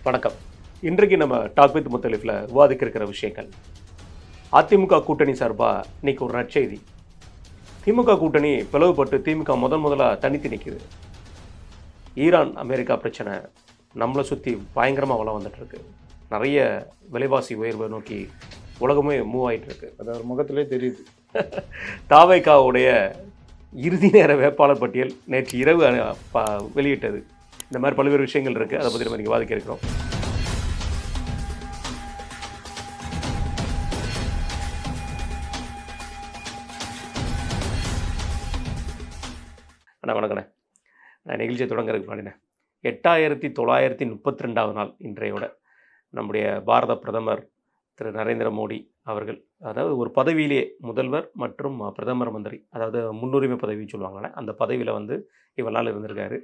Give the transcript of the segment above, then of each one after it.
வணக்கம். இன்றைக்கு நம்ம டாக் வித் முத்தலிஃபில் விவாதிக்க இருக்கிற விஷயங்கள். அதிமுக கூட்டணி சார்பாக இன்னைக்கு ஒரு நற்செய்தி. திமுக கூட்டணி பிளவுபட்டு திமுக முதலாக தனித்து நிற்குது. ஈரான் அமெரிக்கா பிரச்சனை நம்மளை சுற்றி பயங்கரமாக வளம் வந்துட்டுருக்கு. நிறைய விலைவாசி உயர்வை நோக்கி உலகமே மூவ் ஆகிட்டுருக்கு. அது ஒரு முகத்திலே தெரியுது. தாவேகாவுடைய இறுதி நேர வேட்பாளர் பட்டியல் நேற்று இரவு வெளியிட்டது. இந்த மாதிரி பல்வேறு விஷயங்கள் இருக்குது. அதை பற்றி நம்ம இன்றைக்கி விவாதிக்க இருக்கிறோம். வணக்கண்ணே. நான் நிகழ்ச்சியை தொடங்குறதுக்கு முன்னாடினேன் 8932வது நாள் இன்றையோட நம்முடைய பாரத பிரதமர் திரு நரேந்திர மோடி அவர்கள், அதாவது ஒரு பதவியிலே முதல்வர் மற்றும் பிரதமர் மந்திரி, அதாவது முன்னுரிமை பதவின்னு சொல்லுவாங்களே, அந்த பதவியில் வந்து இவ்வளவு நாள் இருந்திருக்காரு.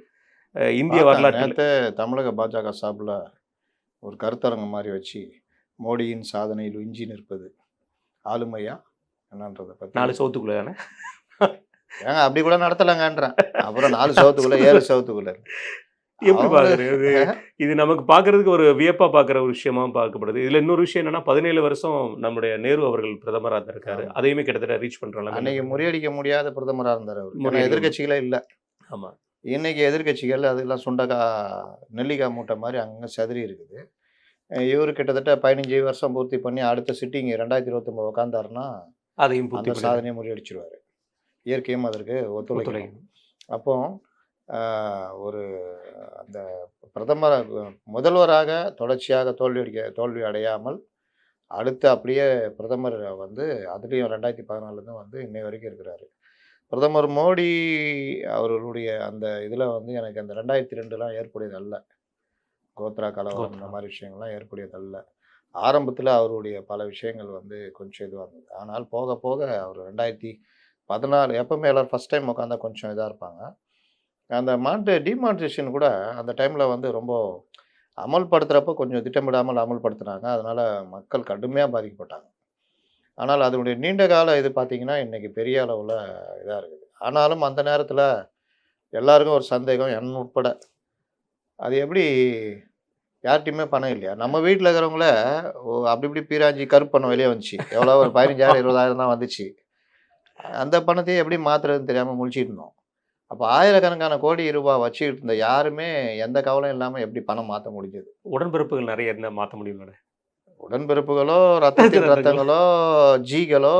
இந்திய வரலாற்றில் தமிழக பாஜக சார்பில் ஒரு கருத்தரங்கம் மாதிரி வச்சு மோடியின் சாதனையில் விஞ்சி நிற்பது ஆளுமையா என்னன்றதை பற்றி 4 சவுத்துக்குள்ளே தானே ஏங்க அப்படி கூட நடத்தலாங்கன்றேன். அப்புறம் 4 சவுத்துக்குள்ள 7 சவுத்துக்குள்ள எப்படி பார்க்குறது? இது நமக்கு பார்க்கறதுக்கு ஒரு வியப்பாக பார்க்குற ஒரு விஷயமா பார்க்கப்படுது. இதில் இன்னொரு விஷயம் என்னன்னா, 17 வருஷம் நம்முடைய நேரு அவர்கள் பிரதமராக இருந்திருக்காரு. அதையுமே கிட்டத்தட்ட ரீச் பண்ணுறாங்க. அன்னைக்கு முறியடிக்க முடியாத பிரதமராக இருந்தார் அவர். எதிர்கட்சிகளே இல்லை. ஆமாம், இன்னைக்கு எதிர்கட்சிகள் அதெல்லாம் சுண்டக்காய் நெல்லிக்காய் மூட்டை மாதிரி அங்கே செதறி இருக்குது. இவர் கிட்டத்தட்ட 15 வருஷம் பூர்த்தி பண்ணி அடுத்த சிட்டிங் 2029 உட்காந்தாருன்னா அதையும் அந்த சாதனையை முறியடிச்சிருவார். இயற்கையும் அதற்கு ஒத்துழைக்கும். அப்போ ஒரு அந்த பிரதமர் முதல்வராக தொடர்ச்சியாக தோல்வி அடையாமல் அடுத்து அப்படியே பிரதமர் வந்து அதுலேயும் 2014 வந்து இன்னை வரைக்கும் இருக்கிறாரு. பிரதமர் மோடி அவர்களுடைய அந்த இதில் வந்து எனக்கு அந்த 2002 ஏற்புடையதல்ல. கோத்ரா கலவரம் இந்த மாதிரி விஷயங்கள்லாம் ஏற்புடையதல்ல. ஆரம்பத்தில் அவருடைய பல விஷயங்கள் வந்து கொஞ்சம் இதுவாக இருந்தது. ஆனால் போக போக அவர் 2014 எப்பவுமே எல்லோரும் ஃபஸ்ட் டைம் உட்காந்தா கொஞ்சம் இதாக இருப்பாங்க. அந்த டிமானிட்ரேஷன் கூட அந்த டைமில் வந்து ரொம்ப அமல்படுத்துகிறப்ப கொஞ்சம் திட்டமிடாமல் அமல்படுத்துனாங்க. அதனால் மக்கள் கடுமையாக பாதிக்கப்பட்டாங்க. ஆனால் அதனுடைய நீண்ட கால இது பார்த்திங்கன்னா இன்றைக்கி பெரிய அளவில் இதாக இருக்குது. ஆனாலும் அந்த நேரத்தில் எல்லாருக்கும் ஒரு சந்தேகம், என் உட்பட, அது எப்படி யார்கிட்டையுமே பணம் இல்லையா? நம்ம வீட்டில் இருக்கிறவங்கள அப்படி இப்படி பீராஞ்சி கருப்பு பணம் வெளியே வந்துச்சு. எவ்வளோ ஒரு 15,000 20,000 தான் வந்துச்சு. அந்த பணத்தையே எப்படி மாற்றுறதுன்னு தெரியாமல் முழிச்சிட்டு இருந்தோம். அப்போ ஆயிரக்கணக்கான கோடி ரூபாய் வச்சுக்கிட்டு இருந்த யாருமே எந்த கவலையும் இல்லாமல் எப்படி பணம் மாற்ற முடிஞ்சது? உடன்பிறப்புகள் நிறைய இருந்தால் மாற்ற முடியும். உடன்பிறப்புகளோ, ரத்தங்களோ, ஜீகளோ,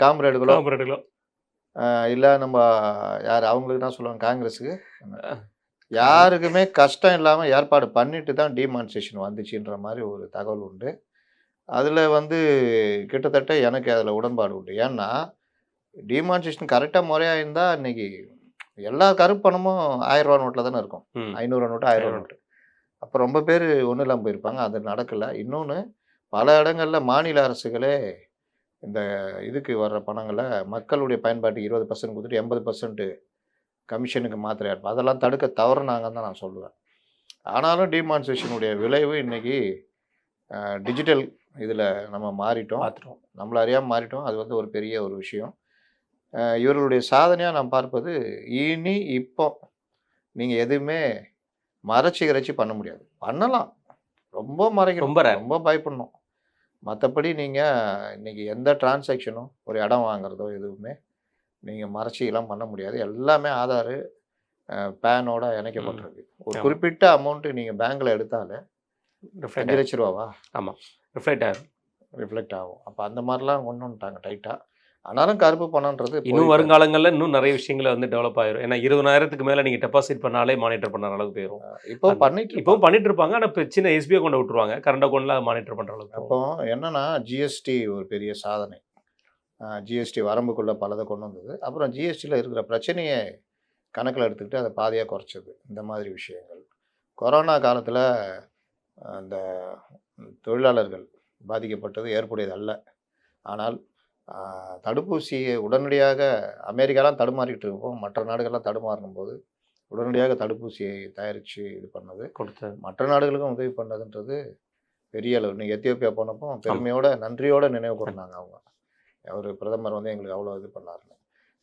காம்ரேடுகளோ, இல்லை நம்ம யார் அவங்களுக்கு தான் சொல்லுவாங்க காங்கிரஸுக்கு, யாருக்குமே கஷ்டம் இல்லாமல் ஏற்பாடு பண்ணிட்டு தான் டிமானிட்ரேஷன் வந்துச்சுன்ற மாதிரி ஒரு தகவல் உண்டு. அதில் வந்து கிட்டத்தட்ட எனக்கு அதில் உடன்பாடு உண்டு. ஏன்னா டிமானிட்ரேஷன் கரெக்டாக முறையாக இருந்தால் இன்றைக்கி எல்லா கருப்பணமும் 1000 ரூபா நோட்டில் தானே இருக்கும். 500 நோட்டு 1000 நோட்டு. அப்போ ரொம்ப பேர் ஒன்றும் இல்லாமல் போயிருப்பாங்க. அது நடக்கலை. இன்னொன்று, பல இடங்களில் மாநில அரசுகளே இந்த இதுக்கு வர்ற பணங்களை மக்களுடைய பயன்பாட்டுக்கு 20% கொடுத்துட்டு 80% கமிஷனுக்கு மாத்திரை இருப்போம். அதெல்லாம் தடுக்க தவறுனாங்கன்னு தான் நான் சொல்லுவேன். ஆனாலும் டிமானிட்ரேஷனுடைய விளைவு இன்றைக்கி டிஜிட்டல் இதில் நம்ம மாறிட்டோம். நம்மளை அறியாமல் மாறிட்டோம். அது வந்து ஒரு பெரிய ஒரு விஷயம். இவர்களுடைய சாதனையாக நான் பார்ப்பது, இனி இப்போ நீங்கள் எதுவுமே மறைச்சி பண்ண முடியாது. பண்ணலாம், ரொம்ப மறைக்கணும், ரொம்ப பயப்படணும். மற்றபடி நீங்கள் இன்றைக்கி எந்த டிரான்சாக்ஷனும் ஒரு இடம் வாங்குறதோ எதுவுமே நீங்கள் மறைச்சிலாம் பண்ண முடியாது. எல்லாமே ஆதார் பேனோட இணைக்கப்பட்டிருக்கு. ஒரு குறிப்பிட்ட அமௌண்ட்டு நீங்கள் பேங்க்கில் எடுத்தாலே 5 லட்ச ரூபாவா? ஆமாம், ரிஃப்ளெக்ட் ஆகும். அப்போ அந்த மாதிரிலாம் கொண்டு வந்துட்டாங்க டைட்டாக. ஆனாலும் கருப்பு பணம்ன்றது இன்னும் வருங்காலங்களில் இன்னும் நிறைய விஷயங்களை வந்து டெவலப் ஆயிரும். ஏன்னா 20,000க்கு மேலே நீங்கள் டெபாசிட் பண்ணாலே மானிட்டர் பண்ணுற அளவுக்கு போயிடும். இப்போவும் பண்ணிட்டு இருப்பாங்க. ஆனால் இப்போ சின்ன எஸ்பிஐ கொண்டு விட்டுருவாங்க. கரண்ட் அக்கௌண்ட்டில் மானிட்டர் பண்ணுற அளவுக்கு. அப்போ என்னென்னா ஜிஎஸ்டி ஒரு பெரிய சாதனை. ஜிஎஸ்டி வரம்புக்குள்ளே பலதை கொண்டு வந்தது. அப்புறம் ஜிஎஸ்டியில் இருக்கிற பிரச்சனையை கணக்கில் எடுத்துக்கிட்டு அதை பாதியாக குறைச்சது. இந்த மாதிரி விஷயங்கள் கொரோனா காலத்தில் அந்த தொழிலாளர்கள் பாதிக்கப்பட்டது ஏற்புடையது அல்ல. ஆனால் தடுப்பூசியை உடனடியாக அமெரிக்காலாம் தடுமாறிக்கிட்டு இருக்கும், மற்ற நாடுகள்லாம் தடுமாறும் போது உடனடியாக தடுப்பூசியை தயாரித்து இது பண்ணது, கொடுத்தது, மற்ற நாடுகளுக்கும் உதவி பண்ணதுன்றது பெரிய அளவு. நீங்கள் எத்தியோப்பியா போனப்போ பெருமையோட நன்றியோட நினைவு கூர்ந்தாங்க அவங்க. அவர் பிரதமர் வந்து எங்களுக்கு அவ்வளோ இது பண்ணாருன்னு.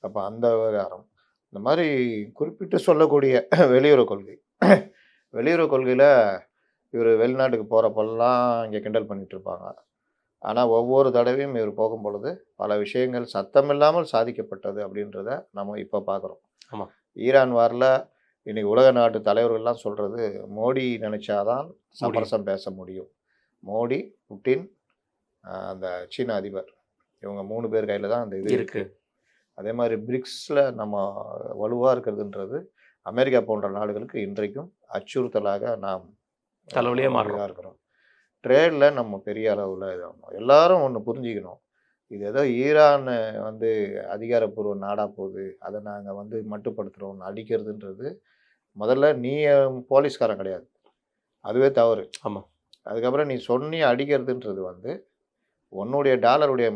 அப்போ அந்த விவகாரம் இந்த மாதிரி குறிப்பிட்டு சொல்லக்கூடிய வெளியுறவு கொள்கை வெளியுறவு கொள்கையில் இவர் வெளிநாட்டுக்கு போகிறப்பெல்லாம் இங்கே கிண்டல் பண்ணிட்டு இருப்பாங்க. ஆனால் ஒவ்வொரு தடவையும் இவர் போகும் பொழுது பல விஷயங்கள் சத்தமில்லாமல் சாதிக்கப்பட்டது அப்படின்றத நம்ம இப்போ பார்க்குறோம். ஆமாம். ஈரான் வாரில் இன்னைக்கு உலக நாட்டு தலைவர்கள்லாம் சொல்கிறது, மோடி நினைச்சாதான் சமரசம் பேச முடியும். மோடி, புட்டின், அந்த சீன அதிபர், இவங்க 3 பேர் கையில் தான் அந்த இது இருக்கு. அதே மாதிரி பிரிக்ஸில் நம்ம வலுவாக இருக்கிறதுன்றது அமெரிக்கா போன்ற நாடுகளுக்கு இன்றைக்கும் அச்சுறுத்தலாக நாம் தலைவலியாக மாறுறோம். இருக்கிறோம். ட்ரேடில் நம்ம பெரிய அளவில் இதாகணும். எல்லாரும் ஒன்று புரிஞ்சுக்கணும், இது ஏதோ ஈரான் வந்து அதிகாரப்பூர்வ நாடாக போகுது, அதை நாங்கள் வந்து மட்டுப்படுத்துகிறோம் அடிக்கிறதுன்றது, முதல்ல நீ போலீஸ்காரன் கிடையாது, அதுவே தவறு. ஆமாம். அதுக்கப்புறம் நீ சொன்னி அடிக்கிறதுன்றது வந்து உன்னுடைய டாலருடைய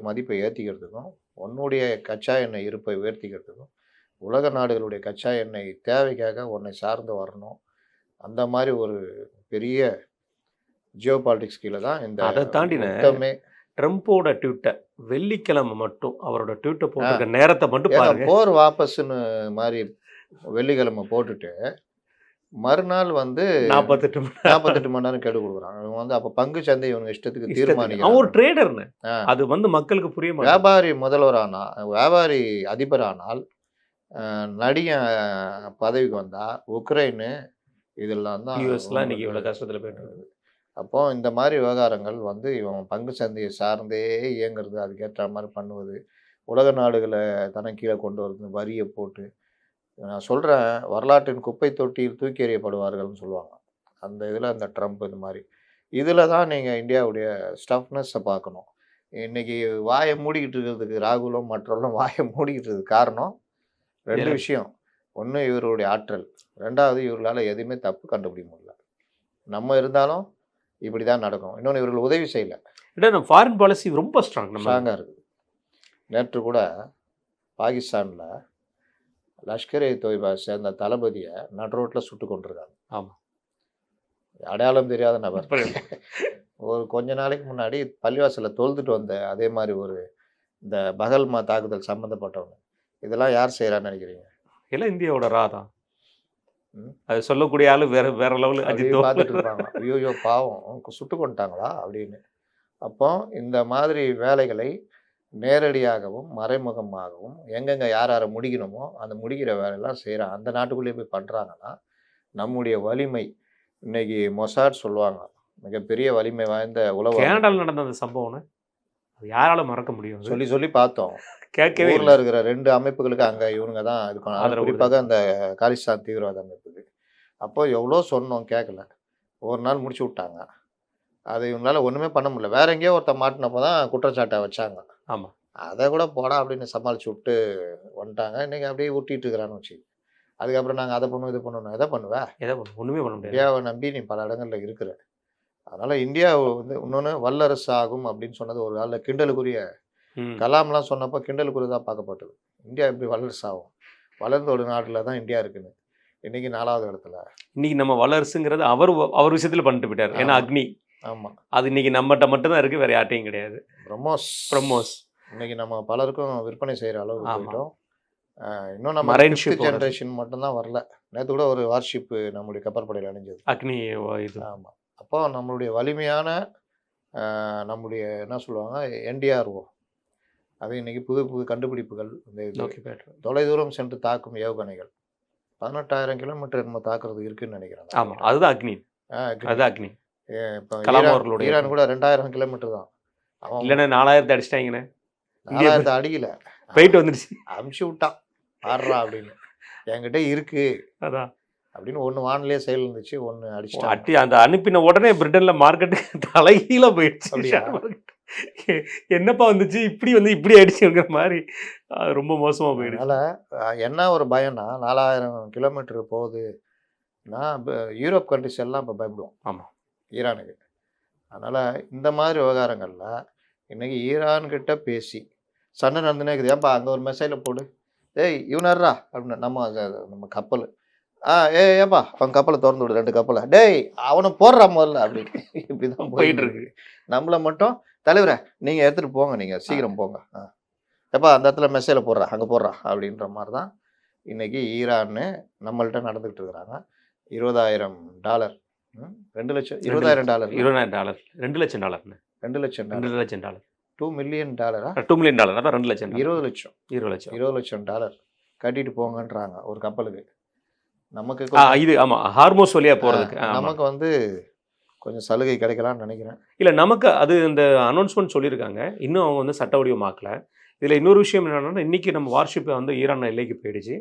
மதிப்பை ஏற்றிக்கிறதுக்கும், உன்னுடைய கச்சா எண்ணெய் இருப்பை உயர்த்திக்கிறதுக்கும், உலக நாடுகளுடைய கச்சா எண்ணெய் தேவைக்காக உன்னை சார்ந்து வரணும். அந்த மாதிரி ஒரு பெரிய ஜியோ பாலிடிக்ஸ் கீழே தான் இந்த அதை தாண்டின யுத்தமே. ட்ரம்ப்போட ட்வீட்டை வெள்ளிக்கிழமை மட்டும் அவரோட ட்வீட்டை போட்டிருக்க நேரத்தை மட்டும் ஏன்னா பாருங்க. போர் வாபஸ்ன்னு மாதிரி வெள்ளிக்கிழமை போட்டுட்டு மறுநாள் வந்து 48 மணி நேரம் கெடு கொடுக்குறாங்க. இவங்க வந்து அப்போ பங்கு சந்தை இவங்க இஷ்டத்துக்கு அவன் ஒரு தீர்மானிக்கிறாங்க. ட்ரேடர்னு அது வந்து மக்களுக்கு புரிய மாட்டேங்குது. வியாபாரி முதல்வரானா, வியாபாரி அதிபரானால், நடிகன் பதவிக்கு வந்தா, உக்ரைனு இதெல்லாம் தான் யூஎஸ்லாம் இன்னைக்கு இவ்வளோ கஷ்டத்தில் போயிட்டு இருக்கு. அப்போ இந்த மாதிரி விவகாரங்கள் வந்து இவன் பங்கு சந்தையை சார்ந்தே இயங்குறது, அதுக்கேற்ற மாதிரி பண்ணுவது, உலக நாடுகளை தனக்கு கீழே கொண்டு வருது, வரியை போட்டு. நான் சொல்கிறேன், வரலாற்றின் குப்பை தொட்டியில் தூக்கி எறியப்படுவார்கள்னு சொல்லுவாங்க. அந்த இதில் அந்த ட்ரம்ப் இது மாதிரி இதில் தான் நீங்கள் இந்தியாவுடைய ஸ்டஃப்னஸை பார்க்கணும். இன்றைக்கி வாயை மூடிக்கிட்டு இருக்கிறதுக்கு ராகுலும் மற்றவர்களும் வாயை மூடிக்கிட்டு இருக்கிறதுக்கு காரணம் 2 விஷயம். ஒன்று இவருடைய ஆற்றல், 2வது இவர்களால் எதுவுமே தப்பு கண்டுபிடிக்க முடியல. நம்ம இருந்தாலும் இப்படி தான் நடக்கும். இன்னொன்று இவர்கள் உதவி செய்யலை. நம்ம ஃபாரின் பாலிசி ரொம்ப ஸ்ட்ராங்காக இருக்குது. நேற்று கூட பாகிஸ்தானில் லஷ்கர் இ தொய்பா சேர்ந்த தளபதியை நடு ரோட்டில் சுட்டு கொண்டிருக்காங்க. ஆமாம். அடையாளம் தெரியாத நபர். ஒரு கொஞ்ச நாளைக்கு முன்னாடி பள்ளிவாசலில் தொழுதுட்டு வந்த அதே மாதிரி ஒரு இந்த பகல்மா தாக்குதல் சம்மந்தப்பட்டவங்க. இதெல்லாம் யார் செய்கிறான்னு நினைக்கிறீங்க? எல்லாம் இந்தியாவோட ராதா. அது சொல்லக்கூடிய ஆளு வேற லெவலு. பார்த்துட்டு இருப்பாங்க, ஐயோ பாவம் சுட்டு கொண்டுட்டாங்களா அப்படின்னு. அப்போ இந்த மாதிரி வேலைகளை நேரடியாகவும் மறைமுகமாகவும் எங்கெங்கே யார் யாரை முடிக்கணுமோ அந்த முடிக்கிற வேலையெல்லாம் செய்கிறாங்க. அந்த நாட்டுக்குள்ளேயே போய் பண்ணுறாங்கன்னா நம்முடைய வலிமை, இன்னைக்கு மொசாட் சொல்லுவாங்க, மிகப்பெரிய வலிமை வாய்ந்த உளவு. கனடாவில் நடந்த அந்த சம்பவம் அது யாரால மறக்க முடியும்? சொல்லி சொல்லி பார்த்தோம். கேட்கவே ஊரில் இருக்கிற 2 அமைப்புகளுக்கு அங்கே இவனுங்க தான் இருக்கணும், குறிப்பாக அந்த காலிஸ்தான் தீவிரவாத அமைப்புக்கு. அப்போ எவ்வளோ சொன்னோம், கேட்கல. ஒரு நாள் முடிச்சு விட்டாங்க. அது இவங்களால ஒன்றுமே பண்ண முடியல. வேற எங்கேயோ ஒருத்தர் மாட்டினப்போ தான் குற்றச்சாட்டை வச்சாங்க. ஆமாம். அதை கூட போடா அப்படின்னு சமாளித்து விட்டு வந்துட்டாங்க. இன்றைக்கி அப்படியே ஊட்டிகிட்டு இருக்கிறான்னு வச்சு. அதுக்கப்புறம் நாங்கள் அதை பண்ணுவோம் இது பண்ணணும். எதை பண்ணுவேன்? ஒன்றுமே பண்ண முடியாது. இந்தியாவை நம்பி நீ பல இடங்களில் இருக்கிற. அதனால் இந்தியா வந்து இன்னொன்று வல்லரசு ஆகும் அப்படின்னு சொன்னது ஒரு காலில் கிண்டலுக்குரிய. கலாம்லாம் சொன்னப்போ கிண்டலுக்குரிய தான் பார்க்கப்பட்டது. இந்தியா எப்படி வல்லரசு ஆகும்? வளர்ந்த ஒரு நாட்டில் தான் இந்தியா இருக்குன்னு. இன்றைக்கி 4வது இடத்துல. இன்னைக்கு நம்ம வல்லரசுங்கிறது அவர் விஷயத்தில் பண்ணிட்டு போயிட்டார். ஏன்னா அக்னி. ஆமாம். அது இன்னைக்கு நம்மகிட்ட மட்டும்தான் இருக்குது, வேறு யார்ட்டையும் கிடையாது. பிரம்மோஸ் இன்னைக்கு நம்ம பலருக்கும் விற்பனை செய்கிற அளவுக்கு போயிட்டோம். இன்னும் நம்ம 5th ஜென்ரேஷன் மட்டும்தான் வரல. நேற்று கூட ஒரு வார்ஷிப்பு நம்மளுடைய கப்பற்படையில் அணிஞ்சது, அக்னி இது. ஆமாம். அப்போ நம்மளுடைய வலிமையான நம்முடைய என்ன சொல்லுவாங்க என்டிஆர்ஓ, அது இன்றைக்கி புது புது கண்டுபிடிப்புகள், இந்த தொலைதூரம் சென்று தாக்கும் ஏவுகணைகள் 18,000 கிலோமீட்டர் நம்ம தாக்குறது இருக்குன்னு நினைக்கிறேன். ஆமாம், அதுதான் அக்னி. அதுதான் அக்னி. இப்போ ஈரான் கூட 2000 கிலோமீட்டர் தான். அவன் இல்லைன்னா 4000 அடிச்சிட்டாங்கண்ணே. 4000 அடிக்கல, போயிட்டு வந்துடுச்சு, அமுச்சு விட்டான் ஆடுறா அப்படின்னு. என்கிட்ட இருக்கு அதான் அப்படின்னு. ஒன்று வானிலே செயல் இருந்துச்சு, ஒன்று அடிச்சு அந்த அனுப்பின உடனே பிரிட்டன்ல மார்க்கெட்டுக்கு தலைகீழ போயிடுச்சு. என்னப்பா வந்துச்சு, இப்படி ஆயிடுச்சுங்கிற மாதிரி ரொம்ப மோசமாக போயிடுச்சு. அதனால் என்ன ஒரு பயம்னா, 4000 கிலோமீட்டர் போகுதுன்னா யூரோப் கண்ட்ரிஸ் எல்லாம் இப்போ பயப்படுவோம். ஆமாம், ஈரானுக்கு. அதனால் இந்த மாதிரி விவகாரங்களில் இன்றைக்கி ஈரான்கிட்ட பேசி சண்டை நடந்துனே இருக்குது. ஏன்பா அங்கே ஒரு மெசேஜை போடு, ஏய் இவனர்றா அப்படின்னு. நம்ம கப்பல் ஏப்பா அவன் கப்பலை திறந்து விடு, 2 கப்பலை, டேய் அவனை போடுறா முதல்ல அப்படின்னு. இப்படி தான் போயிட்டு இருக்கு. நம்மளை மட்டும் தலைவரை நீங்கள் எடுத்துகிட்டு போங்க, நீங்கள் சீக்கிரம் போங்க, ஏப்பா அந்த இடத்துல மெசேஜில் போடுறா, அங்கே போடுறா அப்படின்ற மாதிரி தான். இன்றைக்கி ஈரான்னு நம்மள்கிட்ட நடந்துக்கிட்டு இருக்கிறாங்க. $20,000 2 லட்சம் $20,000 $20,000 $2 லட்சம் $2 2 லட்சம் $2 லட்சம் $2 மில்லியன் $2 மில்லியன் அதான் $2 லட்சம் 20 லட்சம் $20 லட்சம் கட்டிட்டு போங்கன்றாங்க ஒரு கப்பலுக்கு. நமக்கு இது ஆமா ஹார்மோஸ் வழியா போறதுக்கு நமக்கு வந்து கொஞ்சம் சலுகை கிடைக்கலாம்னு நினைக்கிறேன். இல்லை நமக்கு அது இந்த அனௌன்ஸ்மெண்ட் சொல்லியிருக்காங்க, இன்னும் அவங்க வந்து சட்ட வடிவமாக்கல. இதில் இன்னொரு விஷயம் என்னென்னா, இன்றைக்கி நம்ம வார்ஷிப்பை வந்து ஈரான் எல்லைக்கு போயிடுச்சு.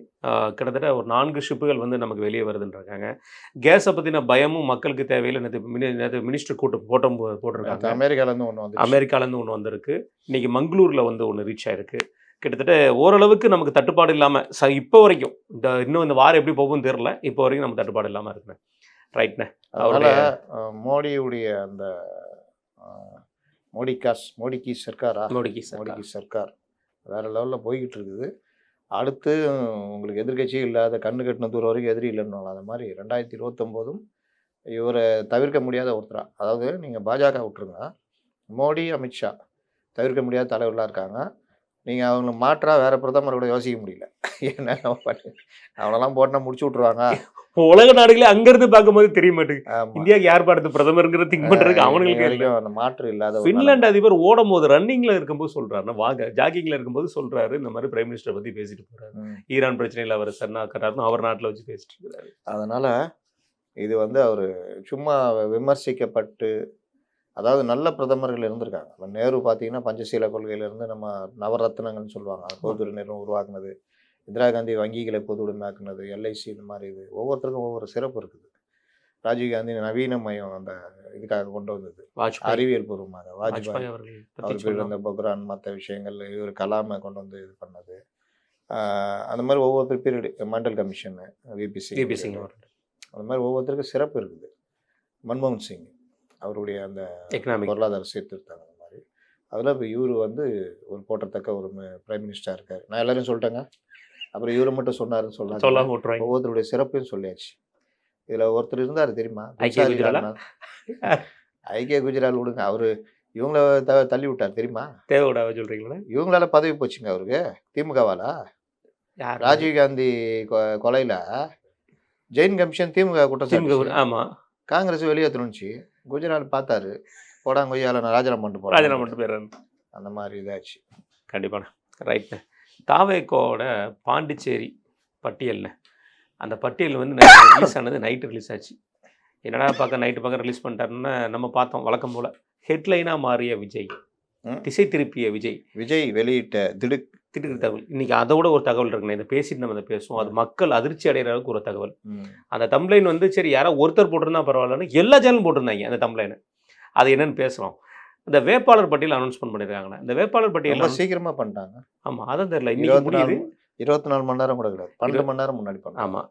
கிட்டத்தட்ட ஒரு 4 ஷிப்புகள் வந்து நமக்கு வெளியே வருதுன்றாங்க. கேஸை பற்றின பயமும் மக்களுக்கு தேவையில்லை. நேற்று மினிஸ்டர் கூட்டம் போட்டிருக்காங்க. அமெரிக்காலேருந்து ஒன்று வந்திருக்கு. இன்றைக்கி மங்களூரில் வந்து ஒன்று ரீச் ஆயிருக்கு. கிட்டத்தட்ட ஓரளவுக்கு நமக்கு தட்டுப்பாடு இல்லாமல் இப்போ வரைக்கும் இன்னும் இந்த வாரம் எப்படி போகும்னு தெரில, இப்போ வரைக்கும் நம்ம தட்டுப்பாடு இல்லாமல் இருக்குண்ணே. ரைட்ண்ணே. அதனால் மோடியுடைய அந்த மோடிக்கு சர்க்கார் வேறு லெவலில் போய்கிட்டு இருக்குது. அடுத்து உங்களுக்கு எதிர்கட்சியே இல்லாத கண்ணு கட்டின தூரம் வரைக்கும் எதிரி இல்லைன்னு அது மாதிரி 2029 இவரை தவிர்க்க முடியாத ஒருத்தரா. அதாவது நீங்கள் பாஜக விட்டுருங்க, மோடி அமித்ஷா தவிர்க்க முடியாத தலைவர்களாக இருக்காங்க. நீங்கள் அவங்களை மாற்றா வேறு பிரதமர் கூட யோசிக்க முடியல. என்ன அவனெல்லாம் போட்டால் முடிச்சு விட்ருவாங்க. உலக நாடுகளே அங்கிருந்து பார்க்கும்போது தெரிய மாட்டேங்குது இந்தியாவுக்கு யார் பாடுறது பிரதமருங்கிறது திங்க் பண்றதுக்கு அவங்களுக்கு வரைக்கும் அந்த மாற்று இல்லாத. ஃபின்லாந்து அதிபர் ஓடும் போது ரன்னிங்ல இருக்கும்போது சொல்றாரு, வாங்க ஜாகிங்ல இருக்கும்போது சொல்றாரு, இந்த மாதிரி பிரைம் மினிஸ்டர் பத்தி பேசிட்டு போறாரு, ஈரான் பிரச்சனையில் அவர் சன்னாக்கிறாருன்னு அவர் நாட்டில் வச்சு பேசிட்டு இருக்காரு. அதனால இது வந்து அவர் சும்மா விமர்சிக்கப்பட்டு, அதாவது நல்ல பிரதமர்கள் இருந்திருக்காங்க. நேரு பார்த்தீங்கன்னா பஞ்சசீல கொள்கையிலேருந்து நம்ம நவரத்னங்கள்னு சொல்லுவாங்க, பொதுத்துறை நிறுவனம் உருவாக்குனது. இந்திரா காந்தி வங்கிகளை பொது உடைமையாக்குனது, எல்ஐசி, இந்த மாதிரி இது ஒவ்வொருத்தருக்கும் ஒவ்வொரு சிறப்பு இருக்குது. ராஜீவ்காந்தி நவீன மையம் அந்த இதுக்காக கொண்டு வந்தது, அறிவியல் பூர்வமாக. வாஜ்பாய் அவர் பேர் அந்த பொக்ரான் மற்ற விஷயங்கள், இவர் கலாமை கொண்டு வந்து இது பண்ணது. அந்த மாதிரி ஒவ்வொருத்தர் period Mandal commission, VP Singh அந்த மாதிரி ஒவ்வொருத்தருக்கும் சிறப்பு இருக்குது. மன்மோகன் சிங் அவருடைய அந்த பொருளாதார சீர்திருத்தம் அந்த மாதிரி. அதில் இப்போ இவர் வந்து ஒரு போட்டத்தக்க ஒரு பிரைம் மினிஸ்டராக இருக்கார். நான் எல்லாரையும் சொல்லிட்டேங்க, அப்புறம் இவரை மட்டும் சொன்னாருன்னு சொல்லலாம். ஒவ்வொருத்தருடைய சிறப்பையும் சொல்லியாச்சு. இதில் ஒருத்தர் இருந்தார் தெரியுமா, ஐக்கிய குஜரால் விடுங்க, அவர் இவங்கள தள்ளி விட்டார் தெரியுமா, தேவைப்படாத சொல்கிறீங்களா? இவங்களால பதவி போச்சுங்க அவருக்கு, திமுகவால். ராஜீவ்காந்தி கொலையில் ஜெயின் கமிஷன் திமுக குற்றம். ஆமாம், காங்கிரஸ் வெளியேற்றணுச்சு, குஜரால் பார்த்தாரு, போடாங்கொய்யால நான் ராஜினாமா பண்ணிட்டு போயிடுறேன். அந்த மாதிரி இதாச்சு. கண்டிப்பாண்ணே. ரைட்ண்ணே. தாவேக்கோட பாண்டிச்சேரி பட்டியல்ண்ணே, அந்த பட்டியல் வந்து ரிலீஸ் ஆனது நைட்டு ரிலீஸ் ஆச்சு. என்னடா நைட்டு பார்க்க ரிலீஸ் பண்ணிட்டாருன்னு நம்ம பார்த்தோம். வழக்கம் போல் ஹெட்லைனாக மாறிய விஜய், திசை திருப்பிய விஜய் வெளியிட்ட திடீர் தகவல். இன்னைக்கு அதோட ஒரு தகவல் இருக்குண்ணே, இதை பேசிட்டு நம்ம இதை பேசுவோம். அது மக்கள் அதிர்ச்சி அடைகிற அளவுக்கு ஒரு தகவல். அந்த தம்ப்ளைன் வந்து சரி யாரோ ஒருத்தர் போட்டிருந்தா பரவாயில்லன்னு எல்லா சேனலும் போட்டிருந்தாங்க அந்த தம்ப்ளைனை. அது என்னன்னு பேசுகிறோம். இந்த வேட்பாளர் பட்டியல் அனௌன்ஸ்மெண்ட் பண்ணியிருக்காங்கண்ணே. இந்த வேட்பாளர் பட்டியல் சீக்கிரமாக பண்ணிட்டாங்க. ஆமாம், அதான் தெரியல, இன்னைக்கு முடியுது. 24 மணி நேரம் கூட கிடையாது, 12 மணி நேரம் முன்னாடி பண்ணாங்க. ஆமாம்,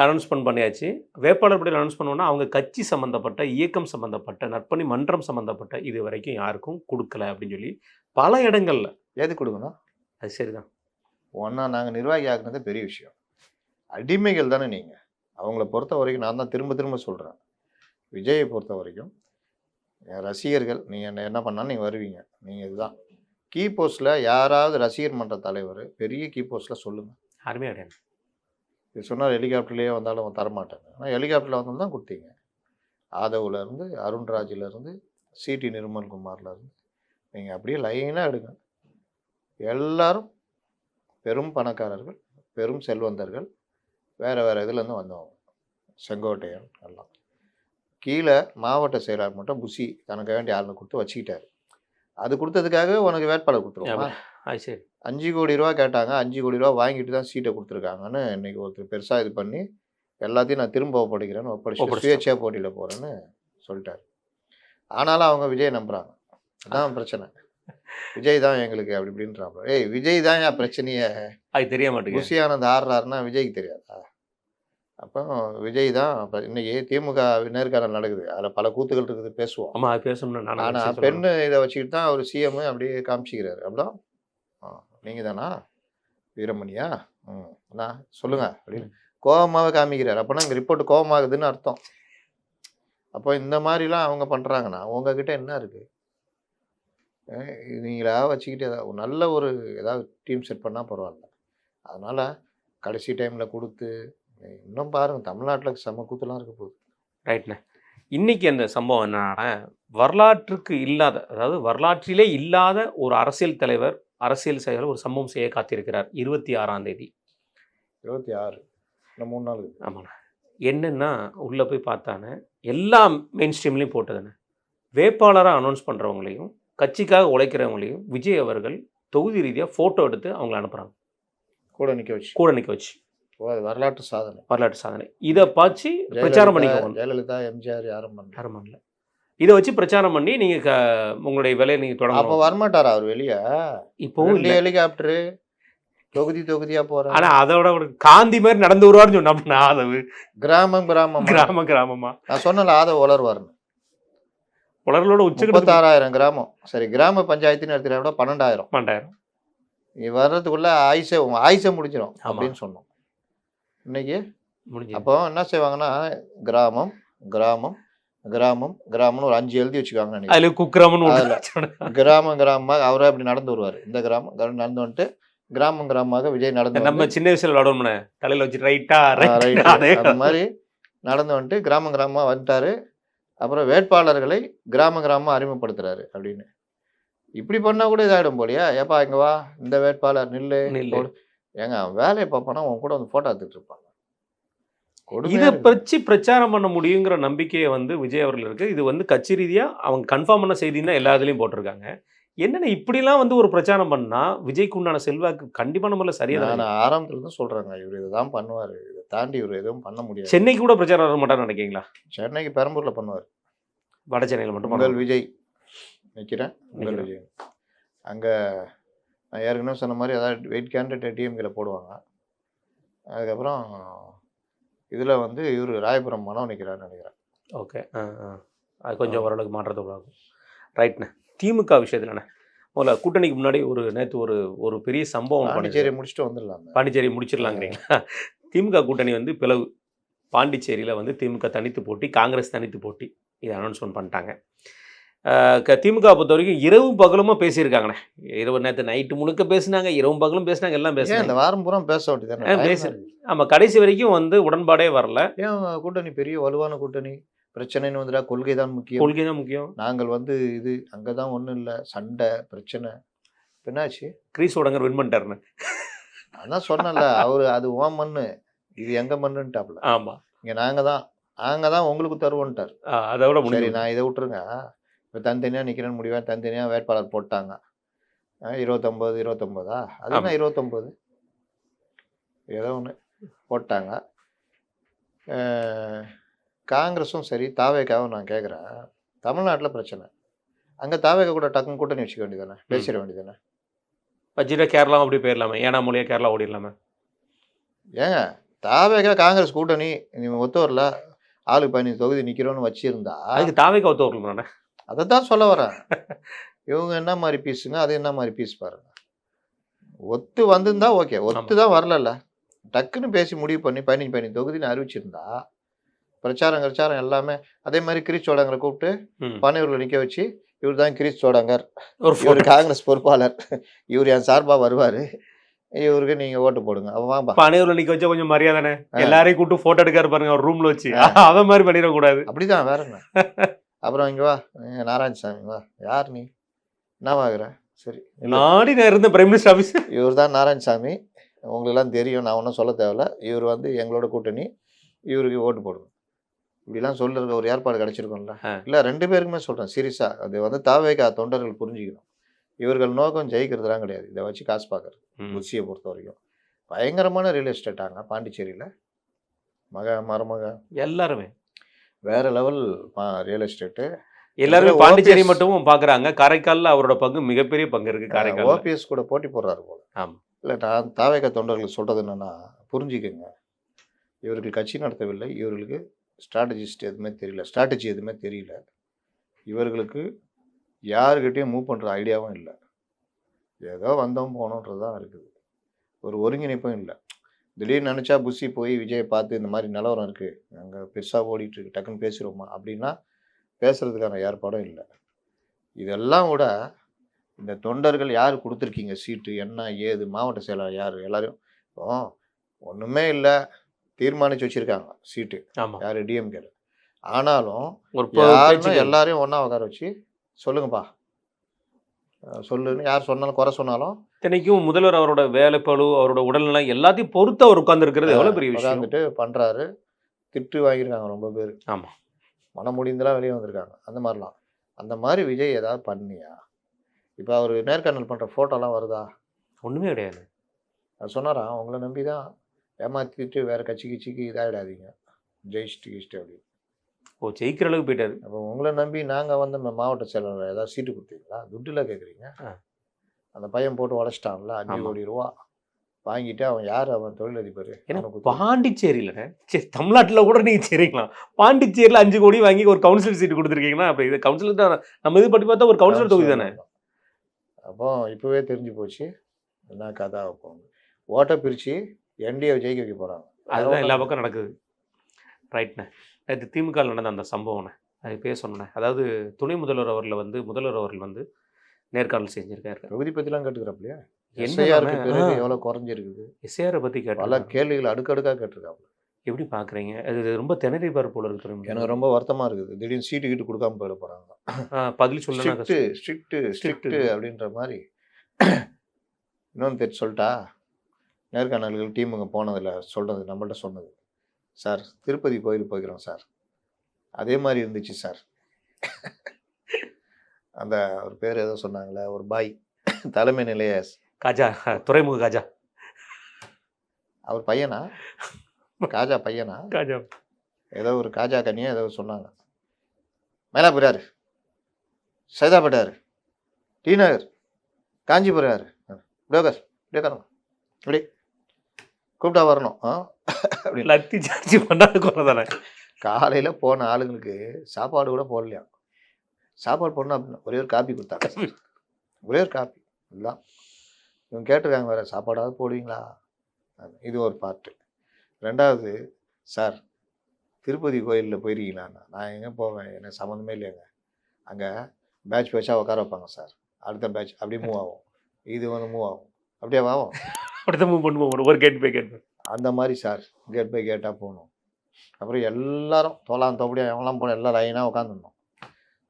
அனௌன்ஸ்மெண்ட் பண்ணியாச்சு. வேட்பாளர் பட்டியல் அனௌன்ஸ் பண்ணோன்னா அவங்க கட்சி சம்மந்தப்பட்ட, இயக்கம் சம்மந்தப்பட்ட, நற்பணி மன்றம் சம்மந்தப்பட்ட இது வரைக்கும் யாருக்கும் கொடுக்கல அப்படின்னு சொல்லி பல இடங்களில். எது கொடுக்கணும்? அது சரிதான். ஒன்றா நாங்கள் நிர்வாகி ஆக்குனதே பெரிய விஷயம். அடிமைகள் தானே நீங்கள். அவங்கள பொறுத்த வரைக்கும் நான் தான் திரும்ப சொல்கிறேன், விஜயை பொறுத்த வரைக்கும் என் ரசிகர்கள், நீங்கள் என்ன பண்ணாலும் நீங்கள் வருவீங்க. நீங்கள் இதுதான் கீ போஸ்ட்டில் யாராவது ரசிகர் மன்ற தலைவர் பெரிய கீ போஸ்ட்டில் சொல்லுங்கள். யாருமே கிடையாது. இது சொன்னால் ஹெலிகாப்டர்லேயே வந்தாலும் தரமாட்டாங்க. ஆனால் ஹெலிகாப்டரில் வந்தாலும் தான் கொடுத்தீங்க. ஆதவ்லேருந்து, அருண்ராஜிலேருந்து, சிடி நிர்மல்குமார்லேருந்து நீங்கள் அப்படியே லைனாக எடுங்க. எல்லாரும் பெரும் பணக்காரர்கள், பெரும் செல்வந்தர்கள், வேறு இதுலேருந்து வந்தவங்க. செங்கோட்டையன் எல்லாம். கீழே மாவட்ட செயலாளர் மட்டும் புசி தனக்கு வேண்டிய ஆளுநர் கொடுத்து வச்சுக்கிட்டாரு. அது கொடுத்ததுக்காக உனக்கு வேட்பாளர் கொடுத்துருவோமா? சரி, 5 கோடி ரூபா கேட்டாங்க, 5 கோடி ரூபா வாங்கிட்டு தான் சீட்டை கொடுத்துருக்காங்கன்னு இன்றைக்கி ஒருத்தர் பெருசாக இது பண்ணி எல்லாத்தையும் நான் திரும்ப ஒப்படைக்கிறேன்னு ஒப்படைச்சு சுயேட்சையாக போட்டியில் போகிறேன்னு சொல்லிட்டார். ஆனாலும் அவங்க விஜய் நம்புகிறாங்க. அதான் பிரச்சனை. விஜய் தான் எங்களுக்கு அப்படி இப்படின்றாங்க. விஜய் தான் என் பிரச்சனையே. அது தெரிய மாட்டேங்குது. புஷியானந்த் ஆடுறாருன்னா விஜய்க்கு தெரியாதா? அப்போ விஜய் தான். இன்னைக்கு திமுக நேர்காணல் நடக்குது, அதில் பல கூத்துகள் இருக்குது, பேசுவோம். ஆமாம், அது பேசணும்னு. ஆனால் பெண்ணு இதை வச்சுக்கிட்டு தான் அவர் சிஎம் அப்படியே காமிச்சிக்கிறாரு. அப்படிதான் நீங்கள் தானா வீரமணியா? நான் சொல்லுங்க அப்படின்னு கோபமாக காமிக்கிறார். அப்போனா இங்கே ரிப்போர்ட் கோபமாகுதுன்னு அர்த்தம். அப்போ இந்த மாதிரிலாம் அவங்க பண்ணுறாங்கன்னா உங்ககிட்ட என்ன இருக்குது? நீங்களா வச்சுக்கிட்டு ஏதாவது நல்ல ஒரு ஏதாவது டீம் செட் பண்ணால் பரவாயில்ல. அதனால் கடைசி டைமில் கொடுத்து இன்னும் பாருங்கள், தமிழ்நாட்டில் செம்ம கூத்துலாம் இருக்க போகுது. ரைட்ண்ணே. இன்னைக்கு அந்த சம்பவம் என்னன்னா, வரலாற்றுக்கு இல்லாத, அதாவது வரலாற்றிலே இல்லாத ஒரு அரசியல் தலைவர், அரசியல் செயலர் ஒரு சம்பவம் செய்ய காத்திருக்கிறார். 26ஆம் தேதி. 26 இன்னும் 3 நாள் இருக்கு. ஆமாண்ணே. என்னன்னா, உள்ள போய் பார்த்தானே, எல்லா மெயின் ஸ்ட்ரீம்லயும் போட்டதுண்ணே. வேட்பாளரா அனௌன்ஸ் பண்றவங்களையும், கட்சிக்காக உழைக்கிறவங்களையும் விஜய் அவர்கள் தொகுதி ரீதியா ஃபோட்டோ எடுத்து அவங்கள அனுப்புறாங்க. கூட நிக்க வச்சு. கூட நிக்க வச்சு. ஓ, அது வரலாற்று சாதனை. வரலாற்று சாதனை. இத பாத்து பிரச்சாரம் பண்ணிக்கோங்க. ஜெயலலிதா, எம்ஜிஆர் யாரும் பண்ணல. யாரும் பண்ணல. இத வச்சு பிரச்சாரம் பண்ணி நீங்க உங்களுடைய வேலையை நீங்க அப்ப தொடங்கணும். வரமாட்டாரா அவர் வெளிய? இப்பவும் இல்ல. ஹெலிகாப்டர் தொகுதியா போற. ஆனா அதோட ஒரு காந்தி மாதிரி நடந்து வருவார்னு சொன்னா ஆதவு. கிராமம் கிராமமா. நான் சொன்னல ஆதவ வளர்வார்னு. உலகளோட உச்சகட்டத்துக்கு 36,000 கிராமம். சரி, கிராம பஞ்சாயத்துன்னு எடுத்துட்டா கூட 12,000. 12,000. நீ வர்றதுக்குள்ள ஆயுசே முடிஞ்சிடும் ஆமா. அப்படின்னு சொன்னோம். இன்னைக்கு முடிஞ்சு. அப்போ என்ன செய்வாங்கன்னா, கிராமம் கிராமம் கிராமம் கிராமம்னு ஒரு 5 எழுதி வச்சுக்குவாங்கன்னு நினைக்கிறேன். அதுல குக்கிராமன்னு அதுல ஒண்ணு. கிராமமாக அவரே அப்படி நடந்து வருவார். இந்த கிராமம் நடந்து வந்துட்டு கிராமமாக விஜய் நடந்து நம்ம சின்ன வயசுல விளையாடுவோம்னே, தலையில வச்சு ரைட்டா ரைட் அதே அந்த மாதிரி நடந்து வந்துட்டு கிராமமா வந்துட்டாரு. அப்புறம் வேட்பாளர்களை கிராமமா அறிமுகப்படுத்துறாரு அப்படின்னு. இப்படி பண்ணா கூட இதாயிடும் போலியா? ஏப்பா இங்க வா, இந்த வேட்பாளர் நில்லு. ஏங்க வேலையை பார்ப்பானா உன் கூட வந்து போட்டோ எடுத்துட்டு இருப்பாங்க. இதை பற்றி பிரச்சாரம் பண்ண முடியுங்கிற நம்பிக்கையை வந்து விஜய் அவர்கள் இருக்கு. இது வந்து கட்சி ரீதியா அவங்க கன்ஃபார்ம் பண்ண செய்தின்னு தான் எல்லா இதுலயும் போட்டிருக்காங்க. என்னென்ன இப்படிலாம் வந்து ஒரு பிரச்சாரம் பண்ணா விஜய்க்கு உண்டான செல்வாக்கு கண்டிப்பான முறையில் சரியா நான் ஆரம்பத்துல இருந்து சொல்றாங்க, இவர் இதுதான் பண்ணுவாரு, இதை தாண்டி இவர் எதுவும் பண்ண முடியாது. சென்னைக்கு கூட பிரச்சாரம் வர மாட்டான்னு நினைக்கிறீங்களா? சென்னைக்கு பெரம்பூர்ல பண்ணுவார். வட சென்னையில் மட்டும் உங்கள் விஜய் நிற்கிறேன். உங்கள் விஜய் அங்கே நான் ஏற்கனவே சொன்ன மாதிரி ஏதாவது வெயிட் கேண்டிடேட் டிஎம்கேல போடுவாங்க. அதுக்கப்புறம் இதில் வந்து இவர் ராயபுரம் மனம் நிற்கிறாருன்னு நினைக்கிறேன். ஓகே, அது கொஞ்சம் ஓரளவுக்கு மாற்றத்தை உருவாகும். ரைட்ண்ணே. திமுக விஷயத்துலண்ணே, முதல்ல கூட்டணிக்கு முன்னாடி நேற்று ஒரு பெரிய சம்பவம். பாண்டிச்சேரி முடிச்சுட்டு வந்துடலாம். பாண்டிச்சேரி முடிச்சிடலாங்கிறீங்களா? திமுக கூட்டணி வந்து பிளவு. பாண்டிச்சேரியில் வந்து திமுக தனித்து போட்டி, காங்கிரஸ் தனித்து போட்டி, இதை அனௌன்ஸ்மெண்ட் பண்ணிட்டாங்க. திமுக பொறுத்த வரைக்கும் இரவும் பகலுமா பேசியிருக்காங்கண்ணே. நேற்று நைட்டு முழுக்க பேசினாங்க, இரவும் பகலும் பேசினாங்க, எல்லாம் பேசினாங்க. இந்த வாரம் பூரா பேச வேண்டியதானே? பேசு. ஆமாம், கடைசி வரைக்கும் வந்து உடன்பாடே வரல. ஏன் கூட்டணி பெரிய வலுவான கூட்டணி, பிரச்சனைன்னு வந்துடா கொள்கை தான் முக்கியம். கொள்கை தான் முக்கியம். நாங்கள் வந்து இது அங்கே தான் ஒன்றும் இல்லை, சண்டை பிரச்சனை. என்னாச்சு? கிரீஸ் உடங்கர் வின் பண்ணிட்டாருன்னு அதான் சொன்னல அவரு. அது ஓம் மண்ணு, இது எங்க மண்ணுன்ட்டாப்ல. ஆமாம், இங்கே நாங்கள் தான் உங்களுக்கு தருவோன்ட்டார். அதை விட சரி, நான் இதை விட்டுருங்க. இப்போ தனித்தனியாக நிற்கிறேன்னு முடிவாக தனித்தனியாக வேட்பாளர் போட்டாங்க. 29 அதுனா 29 ஏதோ ஒன்று போட்டாங்க. காங்கிரஸும் சரி தாவேக்காவும் நான் கேட்குறேன், தமிழ்நாட்டில் பிரச்சனை, அங்கே தாவேக்கா கூட டக்குன்னு கூட்டணி வச்சுக்க வேண்டியதானே, பேசிட வேண்டியதானே. வச்சுட்டா கேரளா அப்படி போயிடலாமே, ஏன்னா மொழியாக கேரளா ஓடிடலாமே. ஏங்க தாவேக்கா காங்கிரஸ் கூட்டணி நீங்கள் ஒத்து வரல, ஆளுக்கு 15 தொகுதி நிற்கிறோன்னு வச்சுருந்தா அதுக்கு தாவேக்கா ஒத்து வரலாமே. அதை தான் சொல்ல வரேன். இவங்க என்ன மாதிரி பீஸுங்க, அது என்ன மாதிரி பீஸ் பாருங்க. ஒத்து வந்திருந்தா ஓகே, ஒத்து தான் வரல, டக்குன்னு பேசி முடிவு பண்ணி 15 தொகுதின்னு அறிவிச்சிருந்தா பிரச்சாரம் எல்லாமே. அதே மாதிரி கிரீஸ் சோடங்கரை கூப்பிட்டு பனையூரில் நிற்க வச்சு, இவர் தான் கிரீஸ் சோடங்கர், ஒரு காங்கிரஸ் பொறுப்பாளர், இவர் என் சார்பாக வருவார், இவருக்கு நீங்கள் ஓட்டு போடுங்க. அவன் பனையூரில் நிற்க வச்சா கொஞ்சம் மரியாதைனே, எல்லாரையும் கூப்பிட்டு ஃபோட்டோ எடுக்காரு பாருங்க ஒரு ரூமில் வச்சு, அதை மாதிரி பண்ணிடக்கூடாது. அப்படிதான், வேற என்ன. அப்புறம் இங்கே வா நாராயணசாமி, வா, யார் நீ, என்னவாகிற, சரி நாடி நான் இருந்த பிரைம் மினிஸ்டர் ஆஃபீஸ், இவர் தான் நாராயணசாமி, உங்களுக்கெல்லாம் தெரியும், நான் ஒன்றும் சொல்ல தேவையில்ல, இவர் வந்து எங்களோட கூட்டணி, இவருக்கு ஓட்டு போடுங்க, இப்படிலாம் சொல்லுறதுக்கு ஒரு ஏற்பாடு கிடைச்சிருக்கும்ல. இல்லை 2 பேருக்குமே சொல்கிறேன் சீரியஸாக. அது வந்து தாவேக்கா தொண்டர்கள் புரிஞ்சுக்கணும். இவர்கள் நோக்கம் ஜெயிக்கிறதுலாம் கிடையாது, இதை வச்சு காசு பார்க்குறது. புஷியை பொறுத்த வரைக்கும் பயங்கரமான ரியல் எஸ்டேட் ஆங்க பாண்டிச்சேரியில், மருமக எல்லாருமே வேற லெவல் ரியல் எஸ்டேட்டு. எல்லாருமே பாண்டிச்சேரி மட்டும் பார்க்குறாங்க, காரைக்காலில் அவரோட பங்கு மிகப்பெரிய பங்கு இருக்குது. காரைக்கால் ஓபிஎஸ் கூட போட்டி போடுறாரு போல. ஆமாம். இல்லை, நான் தாவேக்கா தொண்டர்கள் சொல்கிறது என்னென்னா, புரிஞ்சுக்கங்க, இவர்கள் கட்சி நடத்தவில்லை, இவர்களுக்கு ஸ்ட்ராட்டஜி எதுவுமே தெரியல, இவர்களுக்கு யாருக்கிட்டையும் மூவ் பண்ணுற ஐடியாவும் இல்லை, ஏதோ வந்தோம் போனோன்றது தான் இருக்குது, ஒரு ஒருங்கிணைப்பும் இல்லை. திடீர்னு நினச்சா புஷி போய் விஜயை பார்த்து இந்த மாதிரி நிலவரம் இருக்குது, அங்கே பெருசாக ஓடிட்டுருக்கு, டக்குன்னு பேசுகிறோமா அப்படின்னா பேசுகிறதுக்கான ஏற்பாடும் இல்லை. இதெல்லாம் விட இந்த தொண்டர்கள் யார் கொடுத்துருக்கீங்க சீட்டு, என்ன ஏது, மாவட்ட செயலாளர் யார், எல்லாரையும் ஒன்றுமே இல்லை, தீர்மானித்து வச்சுருக்காங்க சீட்டு. யார், டிஎம்கேல. ஆனாலும் ஒரு யாருன்னா எல்லாரையும் ஒன்றா உட்கார வச்சு சொல்லுங்கப்பா சொல்லுன்னு யார் சொன்னாலும் குறை சொன்னாலும் இத்தனைக்கும் முதல்வர் அவரோட வேலைப்பளு, அவரோட உடல்நிலை எல்லாத்தையும் பொறுத்து அவர் உட்கார்ந்திருக்கிறது எவ்வளவு பெரிய விஷயம். உட்காந்துட்டு பண்ணுறாரு. திட்டு வாங்கியிருக்காங்க ரொம்ப பேர். ஆமா. மனம் முடிந்தெல்லாம் வெளியே வந்திருக்காங்க. அந்த மாதிரிலாம். அந்த மாதிரி விஜய் ஏதாவது பண்ணியா? இப்போ அவர் நேர்காணல் பண்ணுற ஃபோட்டோலாம் வருதா? ஒண்ணுமே கிடையாது. அது சொன்னாரா உங்களை நம்பி தான் ஏமாற்றிட்டு வேறு கட்சிக்கு இதாகிடாதீங்க ஜெயிச்சிட்டு அப்படின்னு. ஓ, ஜெயிக்கிற அளவுக்கு போயிட்டாரு. அப்போ உங்களை நம்பி நாங்கள் வந்து மாவட்ட செயலாளர் ஏதாவது சீட்டு கொடுத்தீங்களா? துட்டில் கேட்குறீங்க. அந்த பையன் போட்டு உடச்சிட்டான்ல 5 கோடி ரூபா வாங்கிட்டு அவன் யார்? அவன் தொழிலதிபர். பாண்டிச்சேரியில சரி, தமிழ்நாட்டுல கூட நீங்க சரிங்களா, பாண்டிச்சேரியில 5 கோடி வாங்கி ஒரு கவுன்சிலர் சீட்டு கொடுத்துருக்கீங்கன்னா அப்ப இது கவுன்சிலர் தான். நம்ம இது பற்றி பார்த்தா ஒரு கவுன்சிலர் தொகுதி தானே. அப்போ இப்போவே தெரிஞ்சு போச்சு என்ன கதை. வைப்பாங்க ஓட்டை பிரித்து என்டிஏ ஜெயிக்க வைக்க போகிறாங்க. அதுதான் எல்லா பக்கம் நடக்குது. ரைட்ண்ணே. அது திமுக நடந்த அந்த சம்பவம்ண்ணே, அது பேர் சொன்னேன். அதாவது துணை முதல்வர் அவர்கள் வந்து நேர்காணல் செஞ்சிருக்காரு. தொகுதி பற்றிலாம் கேட்டுக்கிறாப்லையா? எஸ்ஐஆர் எவ்வளோ குறைஞ்சிருக்குது? எஸ்ஐஆரை பற்றி பல கேள்விகள் அடுக்கடுக்காக கேட்டிருக்காப்புல. எப்படி பார்க்குறீங்க? அது ரொம்ப திணறிப்பார் போல இருக்கு. எனக்கு ரொம்ப வருத்தமாக இருக்குது. திடீர்னு சீட்டு கீட்டு கொடுக்காம போயிட போகிறாங்க. பதில் சொல்லணும். ஸ்ட்ரிக்ட்டு அப்படின்ற மாதிரி. இன்னொன்று தெரிஞ்சு சொல்லிட்டா, நேர்காணல்கள் டீமுங்க போனதில் சொல்கிறது நம்மள்ட்ட சொன்னது, சார் திருப்பதி கோயில் போய்க்கிறோம் சார், அதே மாதிரி இருந்துச்சு சார். அந்த ஒரு பேர் ஏதோ சொன்னாங்களே, ஒரு பாய் தலைமை நிலைய காஜா, துறைமுக காஜா, அவர் பையனா? காஜா பையனா? காஜா ஏதோ ஒரு காஜா கனியா ஏதோ சொன்னாங்க. மயிலாப்பூராரு, சைதாப்பேட்டாரு, டி நகர், காஞ்சிபுரம், டோகர் இப்படி கூப்பிட்டா வரணும் அப்படி லத்தி சார்ஜ் பண்ணாத குறை தானே. காலையில் போன ஆளுங்களுக்கு சாப்பாடு கூட போடலையா? சாப்பாடு போடணும் அப்படின்னா ஒரே ஒரு காப்பி கொடுத்தாங்க. ஒரே ஒரு காப்பி இதுதான். இவங்க கேட்டிருக்காங்க வேறு சாப்பாடாவது போடுவீங்களா? இது ஒரு பார்ட்டு. ரெண்டாவது, சார் திருப்பதி கோயிலில் போயிருக்கீங்களாண்ணா? நான் எங்கே போவேன், எனக்கு சம்மந்தமே இல்லையாங்க. அங்கே பேட்சாக உட்கார வைப்பாங்க சார். அடுத்த பேட்ச் அப்படியே மூவ் ஆகும், இது வந்து மூவ் ஆகும், அப்படியே ஆகும், அப்படியே மூவ் பண்ணுவோம். ஒரு கேட் பை கேட் அந்த மாதிரி சார். கேட் பை கேட்டாக போகணும். அப்புறம் எல்லாரும் தோலாம் தோப்படியாக எவங்களாம் போனோம், எல்லாம் லைனாக உட்காந்துருந்தோம்.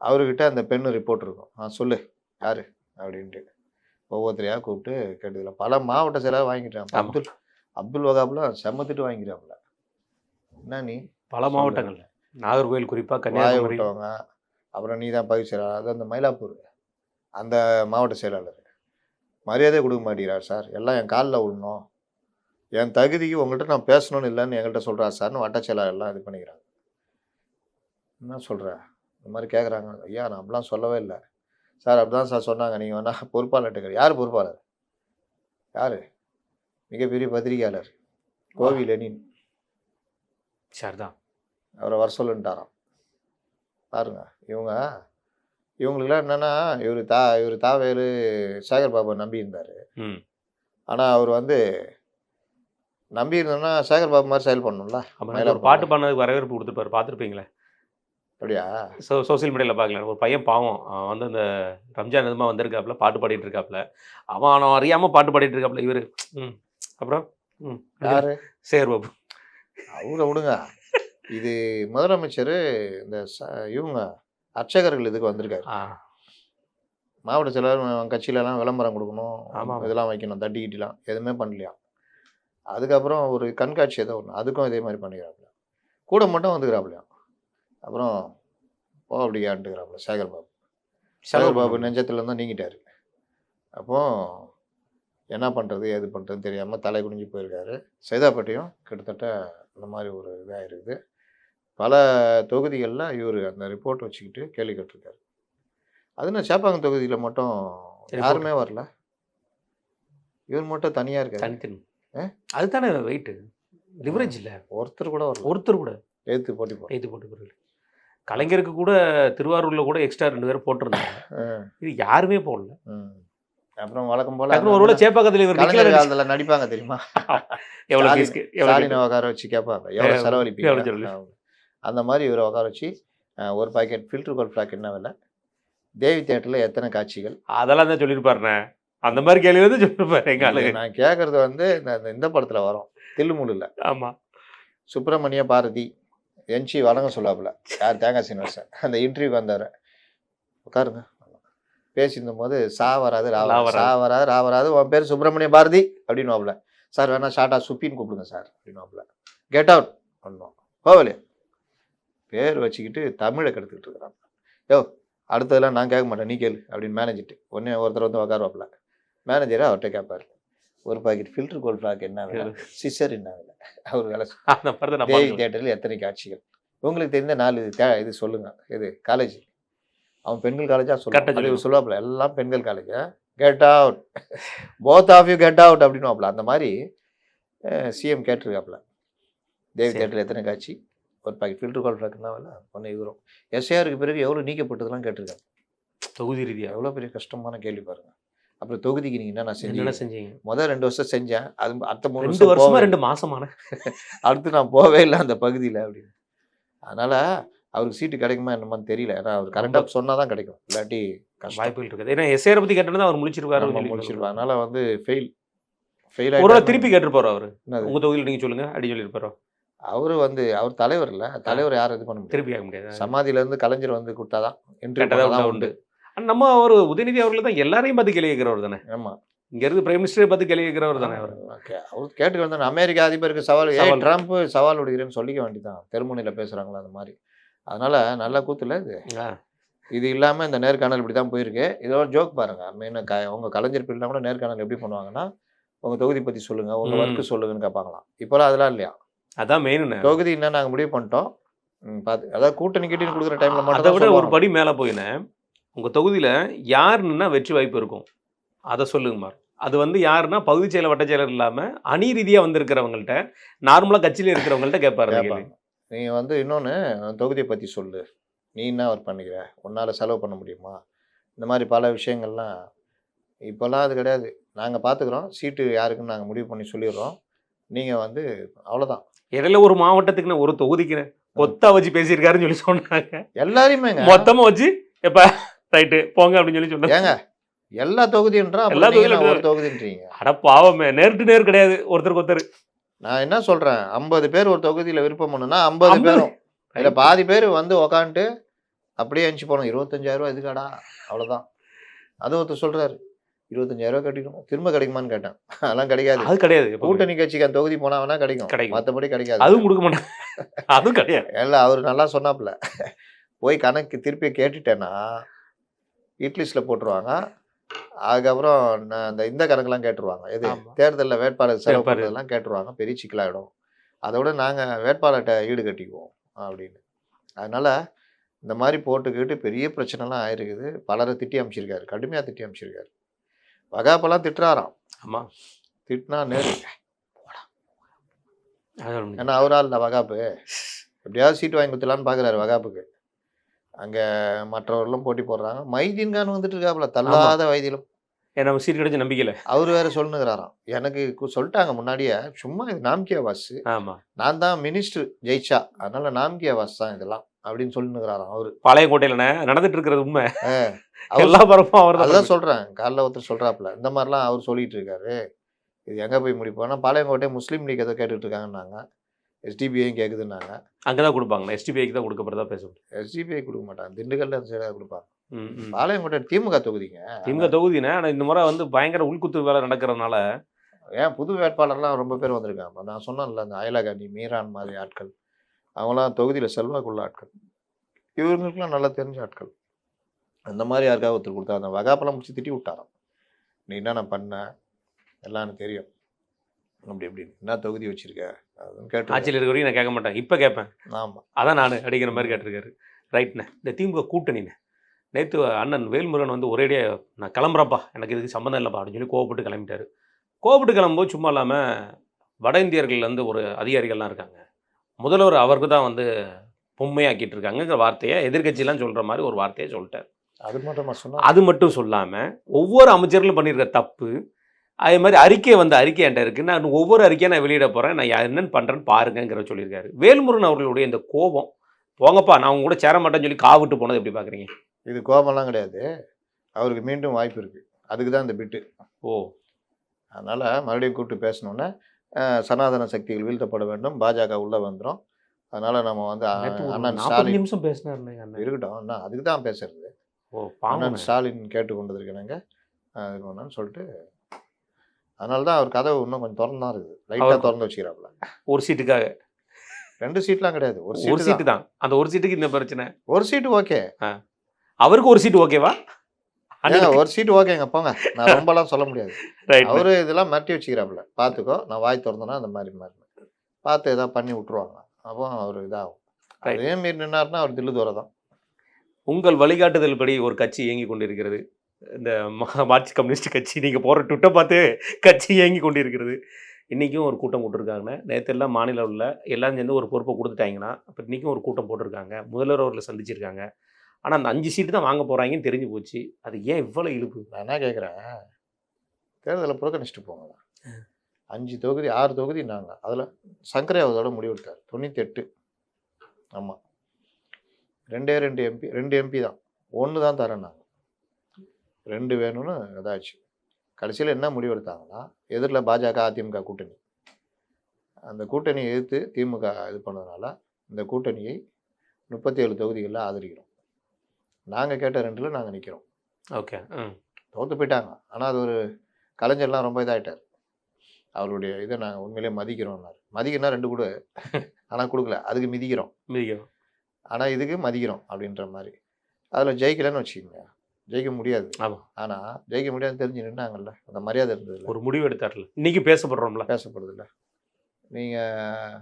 அவர்கிட்ட அந்த பெண்ணு ரிப்போர்ட் இருக்கும். சொல்லு யார் அப்படின்ட்டு ஒவ்வொருத்தரையாக கூப்பிட்டு கேட்டதில்ல. பல மாவட்ட செயலாக வாங்கிட்டான். அப்துல் வகாப்லாம் செம்மத்திட்டு வாங்கிக்கிறாப்புல. என்ன நீ பல மாவட்டங்கள், நாகர்கோவில் குறிப்பாக கன்னியாகுமரி விட்டவங்க. அப்புறம் நீ தான் பகுதி செயலாளர். அது அந்த மயிலாப்பூர் அந்த மாவட்ட செயலாளர் மரியாதை கொடுக்க மாட்டேங்கிறார் சார். எல்லாம் என் காலில் விடணும், என் தகுதிக்கு உங்கள்கிட்ட நான் பேசணும்னு இல்லைன்னு எங்கள்கிட்ட சொல்கிறார் சார்னு வட்ட செயலாளர்லாம் இது பண்ணிக்கிறாங்க. என்ன சொல்கிற இந்த மாதிரி கேட்குறாங்க. ஐயா நான் அப்படிலாம் சொல்லவே இல்லை சார். அப்படி தான் சார் சொன்னாங்க. நீங்கள் வேணா பொறுப்பாளர்கிட்ட. யார் பொறுப்பாளர்? யார்? மிகப்பெரிய பத்திரிகையாளர் கோவி லெனின் சார் தான். அவரை வர சொல்லுன்ட்டாராம். பாருங்க இவங்களுக்குலாம் என்னென்னா, இவர் தாவேலு சேகர் பாபா நம்பியிருந்தார். ஆனால் அவர் வந்து நம்பி இருந்தோன்னா சேகர் பாபு மாதிரி செயல் பண்ணணும்ல. ஒரு பாட்டு பண்ணதுக்கு வரவேற்பு கொடுத்துருப்பாரு, பார்த்துருப்பீங்களே. அப்படியா? சோசியல் மீடியாவில் பார்க்கலாம். ஒரு பையன் பாவம் வந்து அந்த ரம்ஜான் எதுமா வந்திருக்காப்புல, பாட்டு பாடிட்டு இருக்காப்புல. அவன் அறியாமல் பாட்டு பாடிட்டு இருக்காப்புல. இவர் அப்புறம் யாரு? சேகர் பாபு. அவங்க விடுங்க. இது முதலமைச்சர் இந்த இவங்க அர்ச்சகர்கள் இதுக்கு வந்திருக்காரு. மாவட்ட செயலாளர் கட்சியிலலாம் விளம்பரம் கொடுக்கணும், இதெல்லாம் வைக்கணும், தட்டிக்கிட்டலாம் எதுவுமே பண்ணலையா. அதுக்கப்புறம் ஒரு கண்காட்சி ஏதோ ஒன்று, அதுக்கும் இதே மாதிரி பண்ணிக்கிறாப்புல. கூட மட்டும் வந்துக்கிறாப்புலையா. அப்புறம் அப்படி ஆண்டுக்கிறாப்புல சேகர் பாபு நெஞ்சத்துலேருந்து நீங்கிட்டார். அப்போ என்ன பண்ணுறது ஏது பண்ணுறதுன்னு தெரியாமல் தலை குனிஞ்சு போயிருக்காரு. சைதாப்பேட்டையும் கிட்டத்தட்ட இந்த மாதிரி ஒரு இதாக இருக்குது. பல தொகுதிகளில் இவர் அந்த ரிப்போர்ட் வச்சுக்கிட்டு கேள்வி கேட்டிருக்காரு. அதுனா சேப்பாங்க தொகுதியில் மட்டும் யாருமே வரல, இவர் மட்டும் தனியாக இருக்காரு. தனித்தனி அதுதானே வெயிட்டு லிவரேஜ் இல்லை. ஒருத்தர் கூட வரல. ஒருத்தர் கூட ஏற்று போட்டி போட்டு கலைஞருக்கு கூட திருவாரூரில் கூட எக்ஸ்ட்ரா 2 பேர் போட்டிருந்தாங்க. இது யாருமே போடல. அப்புறம் வழக்கம் போல ஒரு சேப்பாக்கத்தில் இவர் நடிப்பாங்க தெரியுமா? எவ்வளோ உட்கார வச்சு கேட்பாங்க எவ்வளோ செலவழிப்பீங்க. அந்த மாதிரி இவரை உட்கார வச்சு ஒரு பாக்கெட் ஃபில்டர் கோல் ஃப்ளாக் என்ன விலை, தேவி தியேட்டரில் எத்தனை காட்சிகள், அதெல்லாம் தான் சொல்லியிருப்பாருண்ணே. அந்த மாதிரி கேள்வி வந்து சொல்லியிருப்பாரு எங்க ஆளு. நான் கேட்கறது வந்து இந்த படத்தில் வரும் தில்லுமுல்ல. ஆமாம். சுப்பிரமணிய பாரதி என்சி வணக்கம் சொல்லாப்புல யார் தேங்காய் சீனிவாசன் அந்த இன்டர்வியூக்கு வந்தார். உட்காருங்க பேசியிருந்த போது சா வராது சா வராது ரா வராது உன் பேர் சுப்பிரமணிய பாரதி அப்படின்னுவாப்புல. சார் வேணா ஷார்ட்டா சுப்பின்னு கூப்பிடுங்க சார் அப்படின்னுவாப்புல. கெட் அவுட் பண்ணோம் போகலையே பேர் வச்சுக்கிட்டு தமிழை கெடுத்துக்கிட்டு இருக்கிறான். யோ அடுத்ததெல்லாம் நான் கேட்க மாட்டேன் நீ கேளு அப்படின்னு மேனேஜர்ட்டு ஒன்றே ஒருத்தர் வந்து உட்காருவாப்புல. மேனேஜரை அவர்கிட்ட கேட்பார் ஒரு பாக்கெட் ஃபில்டர் கோல்ட் ஃப்ளாக் என்ன வேலை சிஸ்டர் என்ன வேலை அவர் வேலை தேவி தியேட்டரில் எத்தனை காட்சிகள் உங்களுக்கு தெரிந்த 4 இது சொல்லுங்க இது காலேஜ் அவன் பெண்கள் காலேஜாக சொல்லுவாங்க சொல்லுவாப்புல எல்லாம் பெண்கள் காலேஜா get out both of you get out அப்படின்னு வாப்புல. அந்த மாதிரி சிஎம் கேட்டிருக்காப்புல தேவி தியேட்டரில் எத்தனை காட்சி ஒரு பாக்கெட் ஃபில்டர் கோல்ட் ஃப்ளாக் என்ன வேலை ஒன்று இவரும் எஸ்ஐஆருக்கு பிறகு எவ்வளோ நீக்கப்பட்டதெல்லாம் கேட்டிருக்காங்க தொகுதி ரீதியாக. எவ்வளோ பெரிய கஷ்டமான கேள்வி பாருங்க. அப்புறம் தொகுதிக்கு நீங்க என்ன செஞ்சீங்க? முதல் 2 வருஷம் செஞ்சேன். அது அடுத்த 3 வருஷமா 2 மாசமான அடுத்து நான் போவே இல்லை அந்த பகுதியில் அப்படின்னு. அதனால அவருக்கு சீட்டு கிடைக்குமா என்னமான்னு தெரியல. ஏன்னா அவர் கரெக்டாக சொன்னாதான் கிடைக்கும், இல்லாட்டி வாய்ப்புகள் இருக்குது. ஏன்னா எஸ்ஏஆர் பத்தி கேட்டா அவர் முடிச்சிருவாரு. அதனால வந்து ஃபெயில் ஒரு திருப்பி கேட்டிருப்பாரு அவரு. உங்க தொகுதியில் நீங்க சொல்லுங்க அப்படி சொல்லியிருப்பாரு. அவரு வந்து அவர் தலைவர் இல்லை, தலைவர் யாரும் இது பண்ண முடியாது, திருப்பி ஆக முடியாது. சமாதியில இருந்து கலைஞர் வந்து கொடுத்தாதான் இன்டர்வியூ உண்டு. நம்ம அவர் உதயநிதி அவர்கள் தான் எல்லாரையும் பார்த்து கேள்வி கேட்கிறவர் தானே. ஆமா இங்க இருந்து பிரைம் மினிஸ்டரை பார்த்து கேள்வி கேட்கிறவர் தானே அவர். அவர் கேட்டுக்கு வந்தார் அமெரிக்க அதிபருக்கு சவால் ட்ரம்ப் சவால் விடுகிறேன்னு சொல்லிக்க வேண்டியதான். தெருமுனையில பேசுறாங்களா அந்த மாதிரி. அதனால நல்ல கூத்துல இது இல்லாம இந்த நேர்காணல் இப்படி தான் போயிருக்கு. இதோட ஜோக் பாருங்க. மெயின் உங்க கலைஞர் பிள்ளைனா கூட நேர்காணல் எப்படி பண்ணுவாங்கன்னா உங்க தொகுதி பத்தி சொல்லுங்க உங்க ஒர்க்கு சொல்லுங்கன்னு கேட்பாங்களாம். இப்போலாம் அதெல்லாம் இல்லையா. அதான் மெயின் தொகுதி என்ன நாங்க முடிவு பண்ணிட்டோம் பார்த்து அதாவது கூட்டணி கிட்டே கொடுக்குற டைம்ல மட்டும். அதை விட ஒரு படி மேலே போயினேன். உங்கள் தொகுதியில் யாருன்னா வெற்றி வாய்ப்பு இருக்கும் அதை சொல்லுங்கம்மா. அது வந்து யாருன்னா பகுதி செயலர் வட்ட செயலர் இல்லாமல் அணி ரீதியாக வந்திருக்கிறவங்கள்ட்ட நார்மலாக கட்சியில் இருக்கிறவங்கள்ட்ட கேட்பாரு. நீங்கள் வந்து இன்னொன்று தொகுதியை பற்றி சொல்லு, நீ என்ன ஒர்க் பண்ணிக்கிற, உன்னால் செலவு பண்ண முடியுமா, இந்த மாதிரி பல விஷயங்கள்லாம் இப்போல்லாம் அது கிடையாது. நாங்கள் பார்த்துக்குறோம், சீட்டு யாருக்குன்னு நாங்கள் முடிவு பண்ணி சொல்லிடுறோம், நீங்கள் வந்து அவ்வளோதான். இடையில ஒரு மாவட்டத்துக்குன்னு ஒரு தொகுதிக்குன்னு கொத்தா வச்சு பேசியிருக்காருன்னு சொல்லி சொன்னாங்க. எல்லாரையுமே மொத்தமாக வச்சு எப்போ ரைட்டு போங்க அப்படின்னு சொல்லி சொன்னாங்க. எல்லா தொகுதின்றா எல்லா தொகுதியும் ஒரு தொகுதின்றீங்க. அட பாவமே, நேருக்கு நேர் கிடையாது ஒருத்தருக்கு ஒருத்தர். நான் என்ன சொல்றேன், 50 பேர் ஒரு தொகுதியில விருப்பம் பண்ணுனா 50 பேரும் இல்ல பாதி பேர் வந்து உக்காந்துட்டு அப்படியே அனுப்பிச்சு போனோம். 25,000 ரூபாய் இதுக்காடா அவ்வளவுதான். அது ஒருத்தர் சொல்றாரு 25,000 ரூபாய் கட்டிக்கணும், திரும்ப கிடைக்குமான்னு கேட்டேன். அதெல்லாம் கிடைக்காது. அது கிடையாது. கூட்டணி கட்சிக்கு அந்த தொகுதி போனா வேணா கிடைக்கும், மற்றபடி கிடைக்காது. அதுவும் கொடுக்க மாட்டாங்க. அதுவும் கிடையாது. இல்ல அவரு நல்லா சொன்னாப்புல, போய் கணக்கு திருப்பி கேட்டுட்டேன்னா இட்லிஸ்ட்ல போட்டுருவாங்க. அதுக்கப்புறம் இந்த கணக்கெல்லாம் கேட்டுருவாங்க. எது தேர்தலில் வேட்பாளர் செலவு பண்ணுறதெல்லாம் கேட்டுருவாங்க, பெரிய சிக்கலாகிடும். அதை விட நாங்கள் வேட்பாளர்கிட்ட ஈடு கட்டிக்குவோம் அப்படின்னு. அதனால இந்த மாதிரி போட்டுக்கிட்டு பெரிய பிரச்சனைலாம் ஆயிருக்குது. பலரை திட்டி அமைச்சிருக்காரு, கடுமையாக திட்டி அமைச்சிருக்காரு. வகாப்பெல்லாம் திட்டுறாராம். ஆமாம், திட்டினா நேரு ஏன்னா அவரால் இந்த வகாப்பு எப்படியாவது சீட்டு வாங்கி கொடுத்துலான்னு பார்க்குறாரு வகாப்புக்கு. அங்கே மற்றவர்களும் போட்டி போடுறாங்க. மைதீன் கான் வந்துட்டு இருக்காப்புல, தள்ளாத வயதிலும். நம்ம சீட் கிடைச்ச நம்பிக்கையில் அவர் வேற சொல்லுங்கிறாராம். எனக்கு சொல்லிட்டாங்க முன்னாடியே, சும்மா இது நாம்கி ஆவாஸ், நான் தான் மினிஸ்டர் ஜெயிச்சா, அதனால நாம்கி ஆவாஸ் தான் இதெல்லாம் அப்படின்னு சொல்லுங்கிறாராம். அவரு பழைய கோட்டையில நடந்துட்டு இருக்கிறது உண்மை. எல்லா பரப்பும் அவர் அதான் சொல்றேன். காலைல ஒருத்தர் சொல்றாப்புல, இந்த மாதிரிலாம் அவர் சொல்லிட்டு இருக்காரு. இது எங்க போய் முடிப்போம்னா பாளையங்கோட்டை முஸ்லீம் லீக் ஏதோ கேட்டுட்டு இருக்காங்கன்னாங்க, எஸ்டிபிஐயும் கேட்குதுன்னாங்க. அங்கே தான் கொடுப்பாங்க, எஸ்டிபிஐக்கு தான் கொடுக்கப்படுறதா பேசுவோம். எஸ்டிபிஐ கொடுக்க மாட்டாங்க, திண்டுக்கல்ல சைடாக கொடுப்பாங்க. பாளையங்கோட்டை திமுக தொகுதிங்க, திமுக தொகுதினா. ஆனால் இந்த முறை வந்து பயங்கர உள்குத்து வேலை நடக்கிறதுனால ஏன் புது வேட்பாளர்லாம் ரொம்ப பேர் வந்திருக்காங்க. நான் சொன்னேன்ல, அந்த அயலாகாண்டி மீரான் மாதிரி ஆட்கள், அவங்களாம் தொகுதியில் செல்வாக்குள்ள ஆட்கள், இவங்களுக்குலாம் நல்லா தெரிஞ்ச ஆட்கள். அந்த மாதிரி யாருக்காவது ஒருத்தர் கொடுத்தா அந்த வகாப்பெல்லாம் முடிச்சு திட்டி விட்டாராம். நீ என்னென்ன பண்ண எல்லாம் எனக்கு தெரியும், அப்படி எப்படி என்ன தொகுதி வச்சிருக்க அதுன்னு கேட்டு. ஆட்சியில் இருக்க வரைக்கும் நான் கேட்க மாட்டேன், இப்போ கேட்பேன். ஆமாம், அதான் நான் அடிக்கிற மாதிரி கேட்டிருக்காரு. ரைட்ண்ணே. இந்த திமுக கூட்டணிண்ணே, நேற்று அண்ணன் வேல்முருகன் வந்து ஒரேடியாக நான் கிளம்புறப்பா, எனக்கு இதுக்கு சம்மந்தம் இல்லைப்பா அப்படின்னு சொல்லி கோவப்பட்டு கிளம்பிட்டார். கோவப்பட்டு கிளம்பும்போது சும்மா இல்லாமல் வட இந்தியர்கள் வந்து ஒரு அதிகாரிகள்லாம் இருக்காங்க, முதல்வர் அவருக்கு தான் வந்து பொம்மையாக்கிட்டு இருக்காங்கிற வார்த்தையை எதிர்கட்சியெல்லாம் சொல்கிற மாதிரி ஒரு வார்த்தையை சொல்லிட்டார். அது மட்டும் சொல்லாமல் ஒவ்வொரு அமைச்சர்களும் பண்ணியிருக்க தப்பு, அதே மாதிரி அறிக்கை என்கிட்ட இருக்குது, நான் ஒவ்வொரு அறிக்கையை நான் வெளியிட போகிறேன், நான் என்னென்னு பண்ணுறேன்னு பாருங்கிற சொல்லியிருக்காரு. வேல்முருகன் அவர்களுடைய இந்த கோபம், போங்கப்பா நான் அவங்க கூட சேர மாட்டேன்னு சொல்லி காவிட்டு போனது எப்படி பார்க்குறீங்க? இது கோபம்லாம் கிடையாது, அவருக்கு மீண்டும் வாய்ப்பு இருக்குது, அதுக்கு தான் இந்த பிட்டு. அதனால் மறுபடியும் கூப்பிட்டு பேசணுன்னா சனாதன சக்திகள் வீழ்த்தப்பட வேண்டும், பாஜக உள்ளே வந்துடும், அதனால நம்ம வந்து நேத்து ஒரு அண்ணன் 40 ஸ்டாலின் நிமிஷம் பேசினாருண்ணே அண்ணன். இருக்கட்டும், அண்ணா அதுக்கு தான் பேசுறது. ஓ அண்ணன் பாவம்ண்ணே. ஸ்டாலின் கேட்டுக்கொண்டதற்கிணங்க இது பண்ணான்னு சொல்லிட்டு, அதனால தான் அவர் கதவு இன்னும் கொஞ்சம் தொறந்து தான் இருக்குது. லைட்டாக அவருக்கு திறந்து வச்சுக்கிறாப்புல. ஒரு சீட்டுக்காக. 2 சீட்லாம் கிடையாது, ஒரு ஒரு சீட்டு சீட்டு தான். தான். அந்த ஒரு சீட்டுக்கு இந்த பிரச்சனை. ஒரு சீட்டு ஓகே. அவருக்கு ஒரு சீட்டு ஓகேவா? ஏங்க ஒரு சீட்டு ஓகேங்க போங்க. நான் ரொம்பலாம் சொல்ல முடியாது. ரைட். அவரு இதெல்லாம் மிரட்டி வச்சுக்கிறாப்புல. பார்த்துக்கோ, நான் வாய் திறந்தேன்னா அந்த மாதிரி பார்த்து ஏதாவது பண்ணி விட்டுருவாங்க. அப்போ அவர் இதாகும். Right. அதே மீறி நின்னாருன்னா அவர் தில்லு தூர தான். உங்கள் வழிகாட்டுதல் படி ஒரு கட்சி இயங்கி கொண்டிருக்கிறது. இந்த மார்க்சிஸ்ட் கம்யூனிஸ்ட் கட்சி. நீங்க போற ட்விட்டை பார்த்து கட்சி இயங்கி கொண்டிருக்கிறது. இன்னைக்கும் ஒரு கூட்டம் போட்டிருக்காங்கண்ணே. நேற்று எல்லாம் மாநில உள்ள எல்லாம் சேர்ந்து ஒரு பொறுப்பை கொடுத்துட்டாங்கன்னா, அப்போ இன்னைக்கும் ஒரு கூட்டம் போட்டிருக்காங்க. முதல்வர் அவர்களை சந்திச்சிருக்காங்க. ஆனா அந்த 5 சீட்டு தான் வாங்க போறாங்கன்னு தெரிஞ்சு போச்சு. அது ஏன் இவ்வளவு இழுப்பு? நான் என்ன கேட்குறேன், தேர்தலை புறக்கணிச்சிட்டு போங்க. 5 தொகுதி 6 தொகுதி நாங்க. அதில் சங்கரையாவதோட முடிவெடுத்தார் 98. ஆமாம், 2 எம்பி 2 எம்பி தான். 1 தான் தரேன் நாங்கள். 2 வேணும்னு இதாச்சு. கடைசியில் என்ன முடிவெடுத்தாங்கன்னா, எதிரில் பாஜக அதிமுக கூட்டணி. அந்த கூட்டணியை எதிர்த்து திமுக இது பண்ணதுனால இந்த கூட்டணியை 37 தொகுதிகளில் ஆதரிக்கிறோம். நாங்கள் கேட்ட 2ல் நாங்கள் நிற்கிறோம். ஓகே. தோற்று போயிட்டாங்க. ஆனால் அது ஒரு கலைஞர்லாம் ரொம்ப இதாகிட்டார். அவருடைய இதை நாங்கள் உண்மையிலே மதிக்கிறோம்னாரு. மதிக்கிறனா 2 கொடு, ஆனால் கொடுக்கல. அதுக்கு மிதிக்கிறோம். மிதிக்கிறோம். ஆனால் இதுக்கு மதிக்கிறோம் அப்படின்ற மாதிரி. அதில் ஜெயிக்கலன்னு வச்சுக்கோங்க, ஜெயிக்க முடியாது. ஆமா. ஆனால் ஜெயிக்க முடியாதுன்னு தெரிஞ்சு நின்னாங்கல்ல, அந்த மரியாதை இருந்ததில்ல, ஒரு முடிவு எடுத்தார்ல. இன்னைக்கு பேசப்படுறோம்ல. பேசப்படுதில்ல. நீங்கள்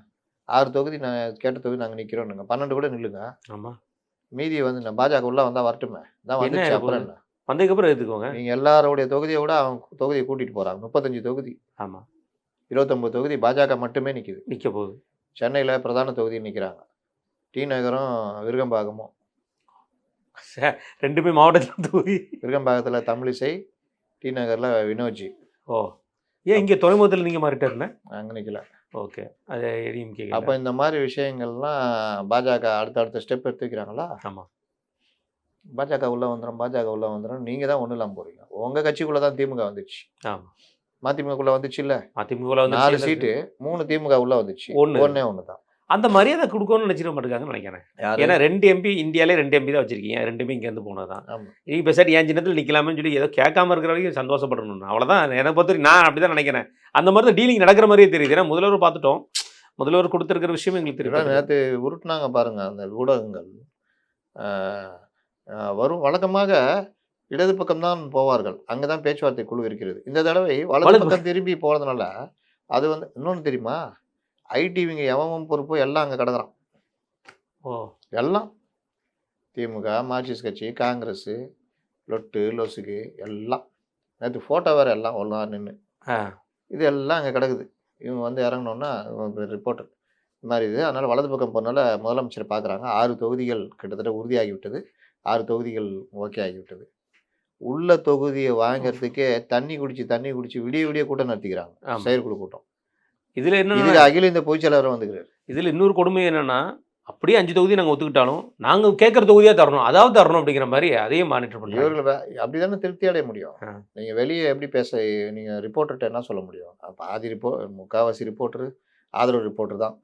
6 தொகுதி நான் கேட்ட தொகுதி நாங்கள் நிற்கிறோம்னுங்க, 12 கூட நில்லுங்க. ஆமாம். மீதி வந்து நான் பாஜக உள்ள வந்தால் வரட்டுமே, தான் என்ன வந்துச்சு. அப்புறம் என்ன, வந்ததுக்கப்புறம் எடுத்துக்கோங்க. நீங்கள் எல்லாரோடைய தொகுதியை விட அவங்க தொகுதியை கூட்டிகிட்டு போகிறாங்க. 35 தொகுதி. ஆமாம். 29 தொகுதி பாஜக மட்டுமே நிற்கிது. நிற்க போகுது. சென்னையில் பிரதான தொகுதி நிற்கிறாங்க. டி நகரம் விருகம்பாக்கமும். ரெண்டுமே மாவட்டத்தில் தொகுதி. விருகம்பாக்கத்தில் தமிழிசை, டி நகரில் வினோஜி. ஓ, ஏன் இங்கே துறைமுகத்தில் நீங்கள் மாறிட்டாருண்ணே? அங்கே நிற்கல. ஓகே. அது டிஎம்கே. அப்போ இந்த மாதிரி விஷயங்கள்லாம் பாஜக அடுத்த ஸ்டெப் எடுத்து வைக்கிறாங்களா? ஆமாம். பாஜக உள்ள வந்துடும், பாஜக உள்ள வந்துடும். நீங்கள் தான் ஒன்றும் இல்லாமல் போகிறீங்க. உங்கள் கட்சிக்குள்ளே தான் திமுக வந்துச்சு. ஆமாம். மதிமுகக்குள்ளே வந்துச்சு இல்லை, அதிமுக 4 சீட்டு 3 திமுக உள்ள வந்துச்சு. ஒன்றே தான். அந்த மரியாதை கொடுக்கணும்னு நினச்சிட மாட்டேங்காங்கன்னு நினைக்கிறேன். ஏன்னா 2 எம்பி இந்தியாவிலே 2 எம்பி தான் வச்சிருக்கீங்க. 2மே இங்கேருந்து போனது தான். நீ பேசாட்டி என் சின்னத்தில் நிற்கலாமேன்னு சொல்லி ஏதோ கேட்காம இருக்கிற வரைக்கும் சந்தோஷப்படணும். அவ்வளோதான் என்னை பொறுத்த நான் அப்படி தான் நினைக்கிறேன். அந்த மாதிரி தான் டீலிங் நடக்கிற மாதிரியே தெரியுது. ஏன்னா முதல்வர் பார்த்துட்டோம், முதல்வர் கொடுத்துருக்கிற விஷயம் எங்களுக்கு தெரியும். நேற்று உருட்டுனாங்க பாருங்க அந்த ஊடகங்கள். வரும் வழக்கமாக இடது பக்கம்தான் போவார்கள், அங்கே தான் பேச்சுவார்த்தை குழு இருக்கிறது. இந்த தடவை வலது பக்கம் திரும்பி போகிறதுனால அது வந்து இன்னொன்று தெரியுமா, ஐடிவிங்க எவன் பொறுப்போ எல்லாம் அங்கே கிடக்குறான். ஓ, எல்லாம் திமுக, மார்க்சிஸ்ட் கட்சி, காங்கிரஸ், லொட்டு லொசுக்கு எல்லாம். நேற்று ஃபோட்டோ வேறு எல்லாம் ஒன்றா நின்று இது எல்லாம் அங்கே கிடக்குது. இவங்க வந்து இறங்கினோன்னா ரிப்போர்ட்டர் இந்த மாதிரி இது. அதனால் வலது பக்கம் போனால முதலமைச்சரை பார்க்குறாங்க. 6 தொகுதிகள் கிட்டத்தட்ட உறுதியாகிவிட்டது. 6 தொகுதிகள் ஓகே ஆகிவிட்டது. உள்ள தொகுதியை வாங்கிறதுக்கே தண்ணி குடிச்சு விடிய கூட்டம் நடத்திக்கிறாங்க, செயற்குழு கூட்டம். இதில் என்ன, இதுல அகில இந்த பொதுச்செயலாளர் வந்துக்கிறார். இதில் இன்னொரு கொடுமை என்னன்னா, அப்படியே 5 தொகுதி நாங்கள் ஒத்துக்கிட்டாலும் நாங்கள் கேட்குற தொகுதியாக தரணும், அதாவது தரணும் அப்படிங்கிற மாதிரி அதையும் மானிட்டர் பண்ணுறோம். இவர்கள் அப்படி தானே திருப்தி அடைய முடியும். நீங்கள் வெளியே எப்படி நீங்கள் ரிப்போர்ட்டர்கிட்ட என்ன சொல்ல முடியும்? பாதி முக்கால்வாசி ரிப்போர்ட்டரு ஆதரவு ரிப்போர்ட்டர் தான்.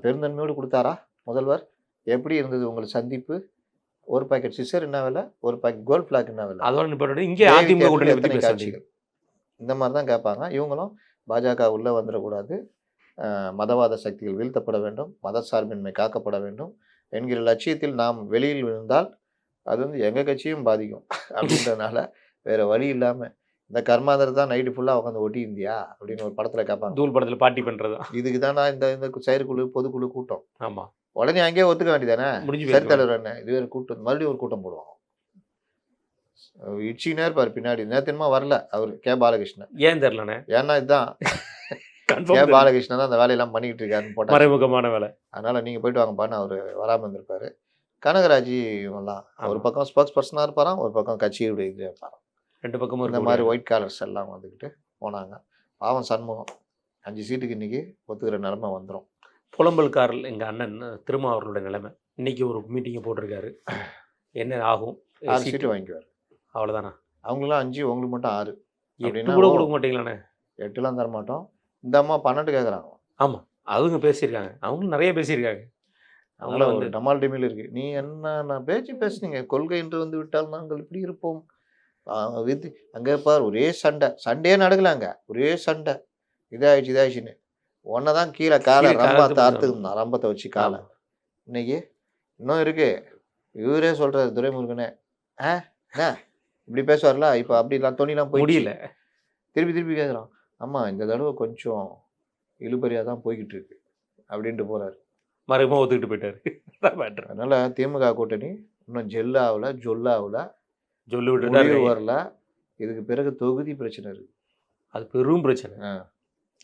பெருந்தன்மையோடு கொடுத்தாரா முதல்வர்? எப்படி இருந்தது உங்கள் சந்திப்பு? ஒரு பாக்கெட் சிசர் என்ன விலை, ஒரு பாக்கெட் கோல்ட் ஃபிளாக் என்ன விலை, அதோட நிப்பாட்டு. இங்கே அதிமுக கூட்டணி பற்றி காட்சிகள் இந்த மாதிரி தான் கேட்பாங்க. இவங்களும் பாஜக உள்ளே வந்துடக்கூடாது, மதவாத சக்திகள் வீழ்த்தப்பட வேண்டும், மத சார்பின்மை காக்கப்பட வேண்டும் என்கிற லட்சியத்தில் நாம் வெளியில் விழுந்தால் அது வந்து எங்கள் கட்சியும் பாதிக்கும் அப்படின்றதுனால வேறு வழி இல்லாமல் இந்த கர்மாந்தர் தான் நைட்டு ஃபுல்லாக உட்காந்து ஒட்டி இந்தியா அப்படின்னு ஒரு படத்தில் கேட்பாங்க. தூள் படத்தில் பாட்டி பண்ணுறது இதுக்கு தானே இந்த செயற்குழு பொதுக்குழு கூட்டம். ஆமாம், உடனே அங்கேயே ஒத்துக்க வேண்டியதானே, முடிஞ்சு சரி தலைவர் என்ன இது வேறு கூட்டம், மறுபடியும் ஒரு கூட்டம் போடுவாங்க. இச்சினே இருப்பார் பின்னாடி. நேரத்தினமா வரல அவர் கே பாலகிருஷ்ணன். ஏன் தெரிலண்ணே? ஏன்னா இதுதான் கே பாலகிருஷ்ணன் தான் அந்த வேலையெல்லாம் பண்ணிக்கிட்டு இருக்காருன்னு போட்டால் மறைமுகமான வேலை. அதனால் நீங்கள் போயிட்டு வாங்கப்பான்னு அவர் வராமல் இருந்திருப்பார். கனகராஜ் இவங்கெல்லாம் ஒரு பக்கம் ஸ்போக்ஸ் பர்சனாக இருப்பாராம், ஒரு பக்கம் கட்சியுடைய இது இருப்பாராம். 2 பக்கமும் இந்த மாதிரி ஒயிட் காலர்ஸ் எல்லாம் வந்துக்கிட்டு போனாங்க. பாவம் சண்முகம் 5 சீட்டுக்கு இன்றைக்கி ஒத்துக்கிற நிலைமை வந்துடும். புலம்பல்காரல் எங்கள் அண்ணன் திரும்ப அவர்களுடைய நிலைமை. இன்றைக்கி ஒரு மீட்டிங்கை போட்டிருக்காரு. என்ன ஆகும்? 6 சீட்டு வாங்கிக்குவார். அவ்வளோதானா? அவங்களாம் 5, உங்களுக்கு மட்டும் 6 அப்படின்னா கூட கொடுக்க மாட்டீங்களாண்ணே? 8லாம் தர மாட்டோம். இந்த அம்மா 12 கேட்குறாங்க. ஆமாம், அவங்க பேசியிருக்காங்க, அவங்களும் நிறைய பேசியிருக்காங்க. அவங்கள அதனால ஒரு வந்து டமால் டிமில் இருக்கு. நீ என்ன நான் பேச்சு பேசுனீங்க. கொள்கை என்று வந்து விட்டால் நாங்கள் இப்படி இருப்போம். வித் அங்க பாரு ஒரே சண்டை. சண்டையே நடக்கல அங்க. ஒரே சண்டை. இதாயிடுச்சு, இதாயிடுச்சுன்னு. உன்ன தான் கீழ கால கீழ காலத்து ரம்பத்த பண்ணாங்க. அறுத்துருந்தான். ரம்பத்த வச்சு கால. ஆமா. இன்னைக்கு இன்னும் இருக்கு. இவரே சொல்றாரு துரைமுருகனே. ஆ என்ன இப்படி பேசுவார்ல, இப்ப அப்படிலாம் தொனிலாம் போயிடுச்சு. முடியல. திருப்பி திருப்பி கேட்குறான். ஆமா இந்த தடவ கொஞ்சம் இழுபறியா தான் போய்க்கிட்டு இருக்கு. அப்படின்ட்டு போறாரு. மறைமுகமா ஒத்துக்கிட்டு போயிட்டாரு. அதான் மேட்டர். அதனால திமுக கூட்டணி இன்னும் ஜெல்லாவல, ஜொல்லாவல, சொல்லி விட்டுட்டாரு. முடிவு வரல. இதுக்கு பிறகு தொகுதி பிரச்சனை இருக்கு. அது பெரும் பிரச்சனை. ஆ.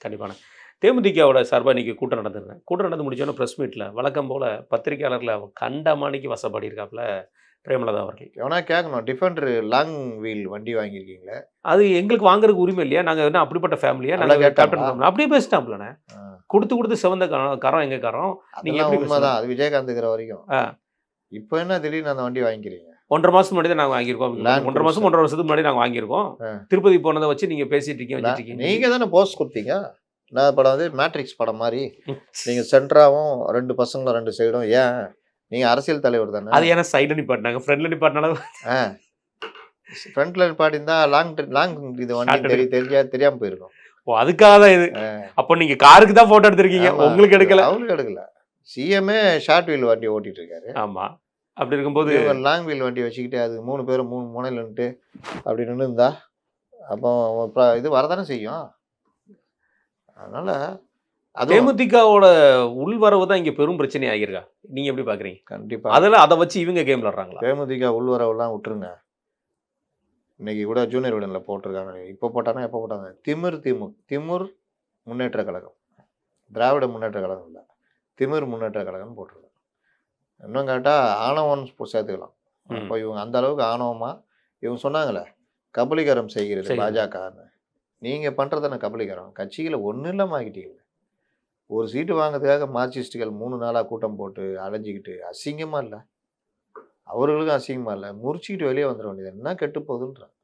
கண்டிப்பான. தேமுதிகவோட சார்பா இன்னைக்கு கூட்டம் நடந்ததுங்க. கூட்டம் நடந்து முடிச்சோன்னே பிரஸ் மீட்ல வழக்கம் போல பத்திரிகையாளர்ல கண்டமானிக்கு வசப்பாடி இருக்காப்புல பிரேமலதா அவர்கள். எவனா கேட்கணும். டிஃபெண்டர் லாங் வீல் வண்டி வாங்கியிருக்கீங்களே. அது எங்களுக்கு வாங்குறதுக்கு உரிமை இல்லையா? நாங்க என்ன அப்படிப்பட்ட ஃபேமிலியா? நல்லா நாங்க கேட்டாங்களா? Captain family. அப்படியே பேசிட்டாப்லண்ணே. ஆ. கொடுத்து சிவந்த கரம் எங்க கரம்? நீங்க அதெல்லாம் எப்படி பேசுறீங்க? உண்மைதான். அது விஜயகாந்த் இருக்கிற வரைக்கும். ஆ. இப்போ என்ன திடீர்னு அந்த வண்டி வாங்கிக்கிறீங்க? 1.5 மாசம் முன்னாடி தான் நாங்க வாங்கியிருக்கோம். Land 1.5 மாசம் 1.5 வருஷத்துக்கு முன்னாடி நாங்க வாங்கியிருக்கோம். ஆ. திருப்பதி போனதை வச்சு நீங்க பேசிட்டு இருக்கீங்க, வச்சிட்டு இருக்கீங்க. நீங்க தானே போஸ்ட் கொடுத்தீங்க. நான் படம் வந்து மேட்ரிக்ஸ் படம் மாதிரி. நீங்க சென்ட்ராவும் 2 பசங்களும் 2 சைடும். ஏன் நீங்க அரசியல் தலைவர் தானே. அது ஏன்னா சைடுல நிப்பாட்டினாங்க, ஃப்ரண்ட்ல நிப்பாட்டினாலும் ஃப்ரண்ட்ல நிப்பாட்டிருந்தா லாங் இது வண்டி தெரியாம போயிருக்கும். ஓ அதுக்காக தான் இது. அப்போ நீங்க காருக்கு தான் போட்டோ எடுத்திருக்கீங்க, ஆமா. உங்களுக்கு எடுக்கல. அவங்களுக்கு எடுக்கல. சிஎம்ஏ ஷார்ட் வீல் வண்டி ஓட்டிட்டு இருக்காரு. ஆமா. அப்படி இருக்கும்போது லாங் வீல் வண்டி வச்சுக்கிட்டு அது 3 பேரும் 3 முனையில நின்னுட்டு அப்படி நின்று இருந்தா அப்போ இது வரதானே செய்யும். அதனால அது தேமுதிகவோட உள்வரவு தான் இங்க பெரும் பிரச்சனை ஆகியிருக்கா. நீங்க எப்படி பாக்குறீங்க? கண்டிப்பா அதுல அதை வச்சு இவங்க கேம் விளையாடுறாங்களா? தேமுதிக உள்வரவெல்லாம் விட்டுருங்க. இன்னைக்கு கூட ஜூனியர் விடன்ல போட்டிருக்காங்க. இப்போ போட்டானா எப்போ போட்டாங்க? திமிர் முன்னேற்ற கழகம், திராவிட முன்னேற்ற கழகம் இல்லை, திமிர் முன்னேற்ற கழகம்னு போட்டிருக்காங்க. இன்னும் கேட்டால் ஆணவம்னு சேர்த்துக்கலாம். அப்போ இவங்க அந்த அளவுக்கு ஆணவமா இவங்க சொன்னாங்களே கபலீகரம் செய்கிறது பாஜகன்னு. நீங்கள் பண்ணுறதானே கபலீகரம். கட்சிகளை ஒன்றும் இல்லாமல் ஆகிட்டீங்க. ஒரு சீட்டு வாங்கிறதுக்காக மார்க்சிஸ்டுகள் 3 நாளாக கூட்டம் போட்டு அலைஞ்சிக்கிட்டு அசிங்கமாக இல்லை, அவர்களுக்கும் அசிங்கமாக இல்லை, முறிச்சிக்கிட்டு வெளியே வந்துட வேண்டியது. என்ன கெட்டு போகுதுன்றான்.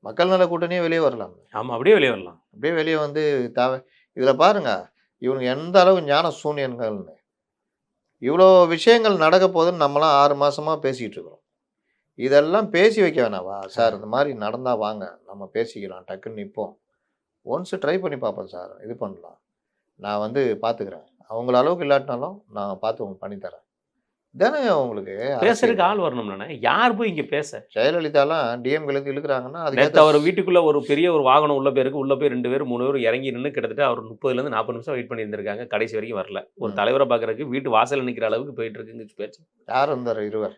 மக்கள் நல கூட்டணியே வெளியே வரலாம். ஆமாம், அப்படியே வெளியே வரலாம். அப்படியே வெளியே வந்து இதில் பாருங்க இவங்க எந்த அளவு ஞான சூன்யங்கள்னு. இவ்வளோ விஷயங்கள் நடக்க போகுதுன்னு நம்மளாம் 6 மாதமாக பேசிக்கிட்டு இருக்கிறோம். இதெல்லாம் பேசி வைக்க வேணாவா சார்? இந்த மாதிரி நடந்தால் வாங்க நம்ம பேசிக்கலாம், டக்குன்னு நிற்போம், ஒன்ஸ் ட்ரை பண்ணி பார்ப்போம் சார், இது பண்ணலாம், நான் வந்து பார்த்துக்கிறேன், அவங்கள அளவுக்கு இல்லாட்டினாலும் நான் பார்த்து உங்களுக்கு பண்ணித்தரேன் தானே. உங்களுக்கு பேசுறதுக்கு ஆள் வரணும்னா யார் போய் இங்கே பேச? ஜெயலலிதாலாம் டிஎம்கேலேருந்து இழுக்கிறாங்கன்னா நேற்று அவர் வீட்டுக்குள்ளே ஒரு பெரிய ஒரு வாகனம் உள்ள பேருக்கு உள்ளே போய் 2 பேர் 3 பேர் இறங்கி நின்று கிட்டத்தட்ட அவர் 30லேருந்து 40 நிமிஷம் வெயிட் பண்ணியிருந்திருக்காங்க. கடைசி வரைக்கும் வரல. ஒரு தலைவரை பார்க்குறதுக்கு வீட்டு வாசல் நிற்கிற அளவுக்கு போயிட்டு இருக்குங்க பேச்சு. யார் வந்தார்? இருவர்.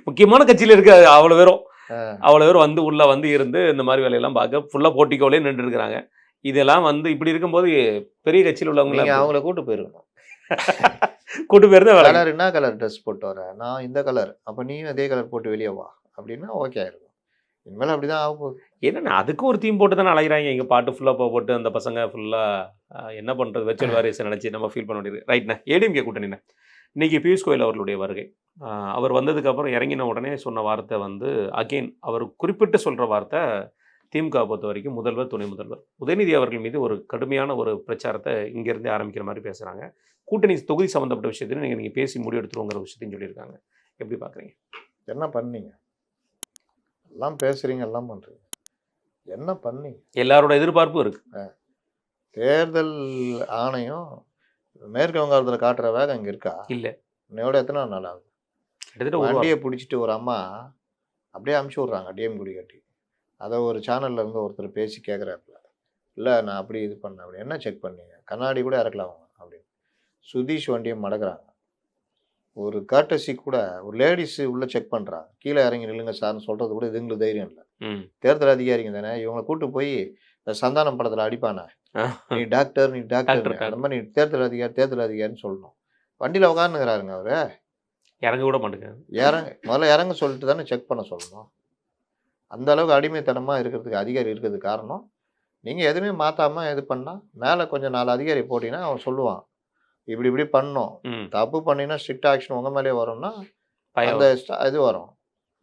முக்கியமான கட்சியில் இருக்க அவ்வளோ பேரும் வந்து உள்ள வந்து இருந்து இந்த மாதிரி வேலையெல்லாம் பார்க்க ஃபுல்லாக போட்டிக்கோலே நின்று இருக்கிறாங்க. இதெல்லாம் வந்து இப்படி இருக்கும்போது பெரிய கட்சியில் உள்ளவங்க அவங்கள கூட்டு போயிருக்கணும். கூட்டு போயிருந்தா கலர் என்ன கலர் ட்ரெஸ் போட்டு வர, நான் இந்த கலர், அப்போ நீயும் அதே கலர் போட்டு வெளியே வா அப்படின்னா ஓகே ஆயிருக்கும். இனிமேல் அப்படிதான் ஆக போகுது. என்னென்ன அதுக்கும் ஒரு தீம் போட்டு தானே அலைகிறாங்க. இங்கே பாட்டு ஃபுல்லாக போட்டு அந்த பசங்க ஃபுல்லாக என்ன பண்ணுறது, வெர்ச்சுவல் வாரியஸை நினச்சி நம்ம ஃபீல் பண்ண வேண்டியது. ரைட்ண்ணே. ஏடிஎம்கே கூட்டணிண்ணே. இன்றைக்கி பியூஷ் கோயல் அவர்களுடைய வருகை. அவர் வந்ததுக்கப்புறம் இறங்கின உடனே சொன்ன வார்த்தை வந்து அகெயின் அவர் குறிப்பிட்டு சொல்கிற வார்த்தை திமுக பொறுத்த வரைக்கும் முதல்வர், துணை முதல்வர், உதயநிதி அவர்கள் மீது ஒரு கடுமையான ஒரு பிரச்சாரத்தை இங்கேருந்தே ஆரம்பிக்கிற மாதிரி பேசுகிறாங்க. கூட்டணி தொகுதி சம்மந்தப்பட்ட விஷயத்தையும் நீங்கள் பேசி முடிவெடுத்துருவோங்கிற விஷயத்தையும் சொல்லியிருக்காங்க. எப்படி பார்க்குறீங்க? என்ன பண்ணீங்க? எல்லாம் பேசுகிறீங்க, எல்லாம் பண்ணுறீங்க, என்ன பண்ணீங்க? எல்லாரோட எதிர்பார்ப்பும் இருக்குது. தேர்தல் ஆணையம் மேற்கு வங்காளத்தில் காட்டுற வேகம் இங்கே இருக்கா? இல்லை. இன்னையோட எத்தனை நாள் ஆகுது? கிட்டத்தட்ட வண்டியை பிடிச்சிட்டு ஒரு அம்மா அப்படியே அமுச்சு விட்றாங்க டிஎம் குடி கட்டி. அதை ஒரு சேனலில் இருந்து ஒருத்தர் பேசி கேட்குறாப்புல, இல்லை நான் அப்படி இது பண்ணேன், அப்படி என்ன செக் பண்ணீங்க, கண்ணாடி கூட இறக்கலாம் அப்படின்னு. சுதீஷ் வண்டியை மடக்குறாங்க. ஒரு கர்டசி கூட ஒரு லேடிஸு உள்ளே செக் பண்ணுறாங்க. கீழே இறங்கி நில்லுங்க சார்னு சொல்கிறது கூட இதுங்களுக்கு தைரியம் இல்லை. தேர்தல் அதிகாரிங்க தானே, இவங்களை கூப்பிட்டு போய் இந்த சந்தானம் படத்தில் அடிப்பானே, நீ டாக்டர் அந்த மாதிரி நீ தேர்தல் அதிகாரின்னு சொல்லணும். வண்டியில் உட்காந்துக்கிறாருங்க அவரு, இறங்க கூட மாட்டேங்க. முதல்ல இறங்க சொல்லிட்டு தானே செக் பண்ண சொல்லணும். அந்த அளவுக்கு அடிமைத்தனமாக இருக்கிறதுக்கு அதிகாரி இருக்கிறதுக்கு காரணம், நீங்கள் எதுவுமே மாற்றாமல் இது பண்ணால் மேலே கொஞ்சம் 4 அதிகாரி போட்டிங்கன்னா அவன் சொல்லுவான் இப்படி பண்ணணும், தப்பு பண்ணிங்கன்னா ஸ்ட்ரிக்ட் ஆக்ஷன் உங்கள் மேலே வரும்னா அந்த இது வரும்.